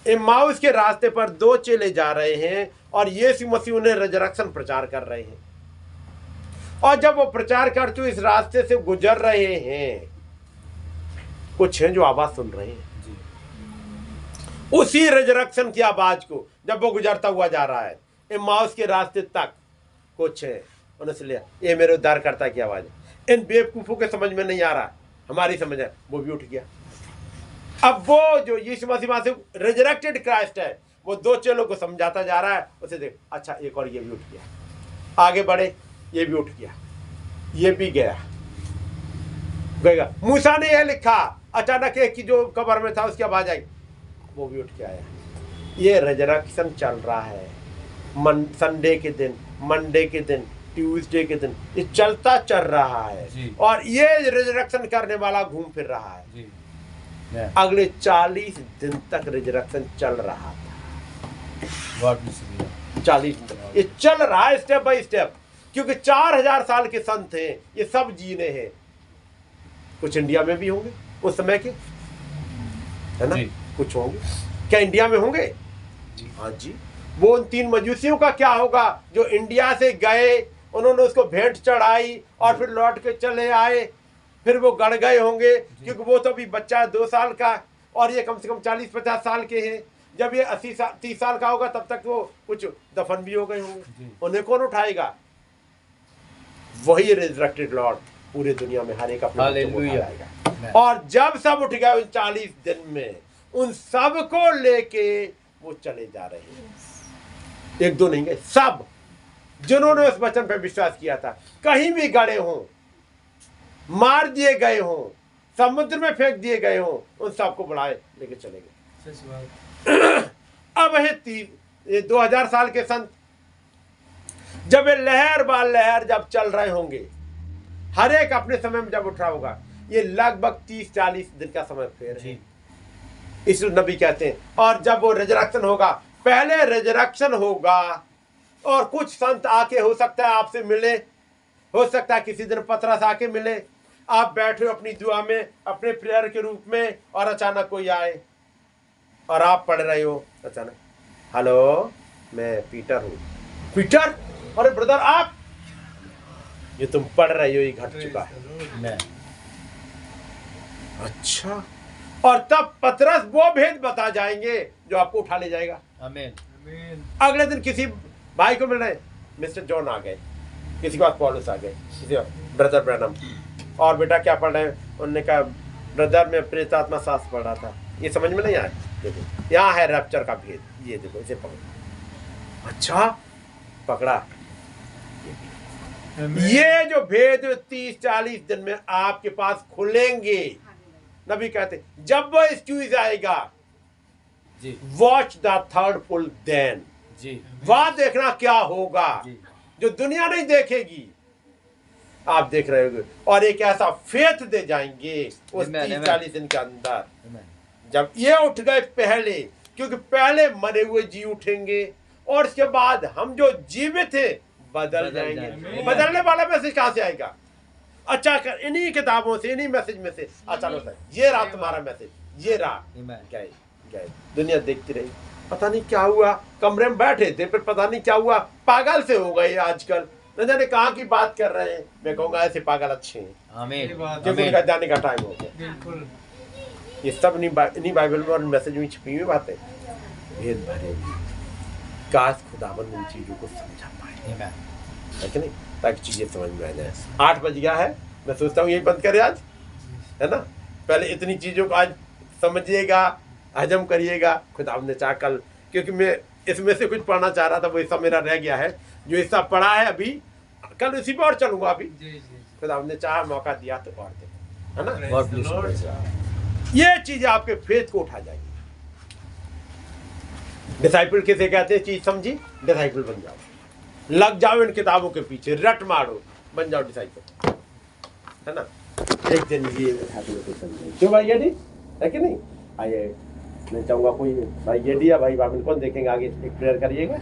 इम्माउस के रास्ते पर 2 चेले जा रहे हैं और यीशु मसीह उन्हें रिजरेक्शन प्रचार कर रहे हैं। और जब वो प्रचार करते हुए इस रास्ते से गुजर रहे हैं, कुछ हैं जो आवाज सुन रहे हैं जी, उसी रिजरेक्शन की आवाज को। जब वो गुजरता हुआ जा रहा है इम्माउस के रास्ते तक, कुछ है उन्होंने लिया, ये मेरे उद्धारकर्ता की आवाज है। इन बेवकूफों के समझ में नहीं आ रहा, हमारी समझ है। वो भी उठ गया। अब वो जो यीशु मसीह वहां से रिजरेक्टेड क्राइस्ट है, वो 2 चेलों को समझाता जा रहा है। उसे देख, अच्छा एक और ये भी उठ गया, आगे बढ़े, ये भी उठ गया, ये भी गया। मूसा ने यह लिखा, अचानक एक की जो कब्र में था उसकी आवाज आई, वो भी उठ के आया। ये रिजरेक्शन चल रहा है। संडे के दिन, मंडे के दिन, ट्यूसडे के दिन, ये चलता चल रहा है जी। और ये रिजरेक्शन करने वाला घूम फिर रहा है जी, अगले 40 दिन तक रिजरेक्शन चल रहा था। God bless you. 40 दिन तक ये चल रहा है, स्टेप बाय स्टेप। क्योंकि 4000 साल के संत हैं, ये सब जीने हैं। कुछ इंडिया में भी होंगे उस समय के, है ना? जी। कुछ होंगे क्या इंडिया में होंगे? हाँ जी। वो उन 3 मजूसियों का क्या होगा जो इंडिया से गए, उन्होंने उसको भेंट चढ़ाई और फिर लौट के चले आए, फिर वो गड़ गए होंगे। क्योंकि वो तो अभी बच्चा है 2 साल का और ये कम से कम 40-50 साल के हैं। जब ये 30 साल का होगा तब तक वो कुछ दफन भी हो गए होंगे। उन्हें कौन उठाएगा? वही रिजरेक्टेड लॉर्ड पूरी दुनिया में हर एक अपने बच्चों को उठाएगा। और जब सब उठ गए उन 40 दिन में, उन सब को लेके वो चले जा रहे हैं। 1-2 नहीं गए, सब जिन्होंने उस वचन पर विश्वास किया था, कहीं भी गड़े हों, मार दिए गए हों, समुद्र में फेंक दिए गए हों, उन सबको बढ़ाए लेके चले गए। सच बात। अब ये 2000 साल के संत, जब ये लहर बाल लहर जब चल रहे होंगे, हर एक अपने समय में जब उठ रहा होगा, ये लगभग 30-40 दिन का समय फेर है, इसलिए नबी कहते हैं। और जब वो रिजरेक्शन होगा, पहले रिजरेक्शन होगा और कुछ संत आके हो सकता है आपसे मिले, हो सकता है किसी दिन पतरस आके मिले, आप बैठे हो अपनी दुआ में, अपने प्रेयर के रूप में, और अचानक कोई आए और आप पढ़ रहे हो, अचानक, हेलो मैं पीटर हूँ। पीटर? अरे ब्रदर आप, ये तुम पढ़ रहे हो ये घट चुका है। अच्छा। और तब पतरस वो भेद बता जाएंगे जो आपको उठा ले जाएगा। आमीन। अगले दिन किसी भाई को मिल रहे, मिस्टर जॉन आ गए, किसी के पास पॉलुस आ गए, किसी ब्रदर ब्रैनम, और बेटा क्या पढ़ रहे हैं? उन्होंने कहा ब्रदर मैं प्रेत आत्मा शास्त्र पढ़ रहा था। ये समझ में नहीं आया? देखो यहाँ है रैप्चर का भेद, ये देखो इसे पकड़ो। अच्छा, पकड़ा। ये जो भेद 30-40 दिन में आपके पास खुलेंगे। नबी कहते जब वो एक्सक्यूज आएगा, watch the third pull then, वहां देखना क्या होगा जो दुनिया नहीं देखेगी, आप देख रहे होगे। और एक ऐसा फेथ दे जाएंगे उस 30-40 दिन के अंदर, जब ये उठ गए पहले, क्योंकि पहले मरे हुए जी उठेंगे और उसके बाद हम जो जीवित हैं बदल जाएंगे। बदलने वाला मैसेज कहां से आएगा? अच्छा, इन्हीं किताबों से, इन्हीं मैसेज में से अचानक है, ये रहा तुम्हारा मैसेज, ये रहा। गए गए, दुनिया देखती रही, पता नहीं क्या हुआ। कमरे में बैठे थे, फिर पता नहीं क्या हुआ, पागल से हो गए आजकल, न जाने कहाँ की बात कर रहे हैं। मैं कहूँगा ऐसे पागल अच्छे हैं, क्योंकि उनका जाने का टाइम हो गया। ये सब इन्हीं बाइबल में और मैसेज में छुपी हुई बातें, भेद भरे। काश खुदाबंद इन चीजों को समझा पाए, है कि नहीं, ताकि चीजें समझ में आ जाए। 8 बज गया है, मैं सोचता हूँ यही बंद करे आज, है ना। पहले इतनी चीजों को आज समझिएगा, हजम करिएगा। खुदाबंद ने चाहा कल, क्योंकि मैं इसमें से कुछ पढ़ना चाह रहा था, वो हिस्सा मेरा रह गया है, जो हिस्सा पढ़ा है अभी, कल उसी पर और चलूंगा। अभी खुदाबंद ने चाहा, मौका दिया तो और दे, है ना। ये चीजें आपके फेथ को उठा जाएगी। डिसाइपल किसे कहते हैं? चीज समझी, डिसाइपल बन जाओ, लग जाओ इन किताबों के पीछे, रट मारो, बन जाओ डिसाइपल, है ना। एक दिन ये क्यों भाई गेडी है कि नहीं? आइए, मैं चाहूंगा कोई भाई गेडी या भाई बाबिल कौन देखेंगे आगे, एक प्रेयर करिएगा।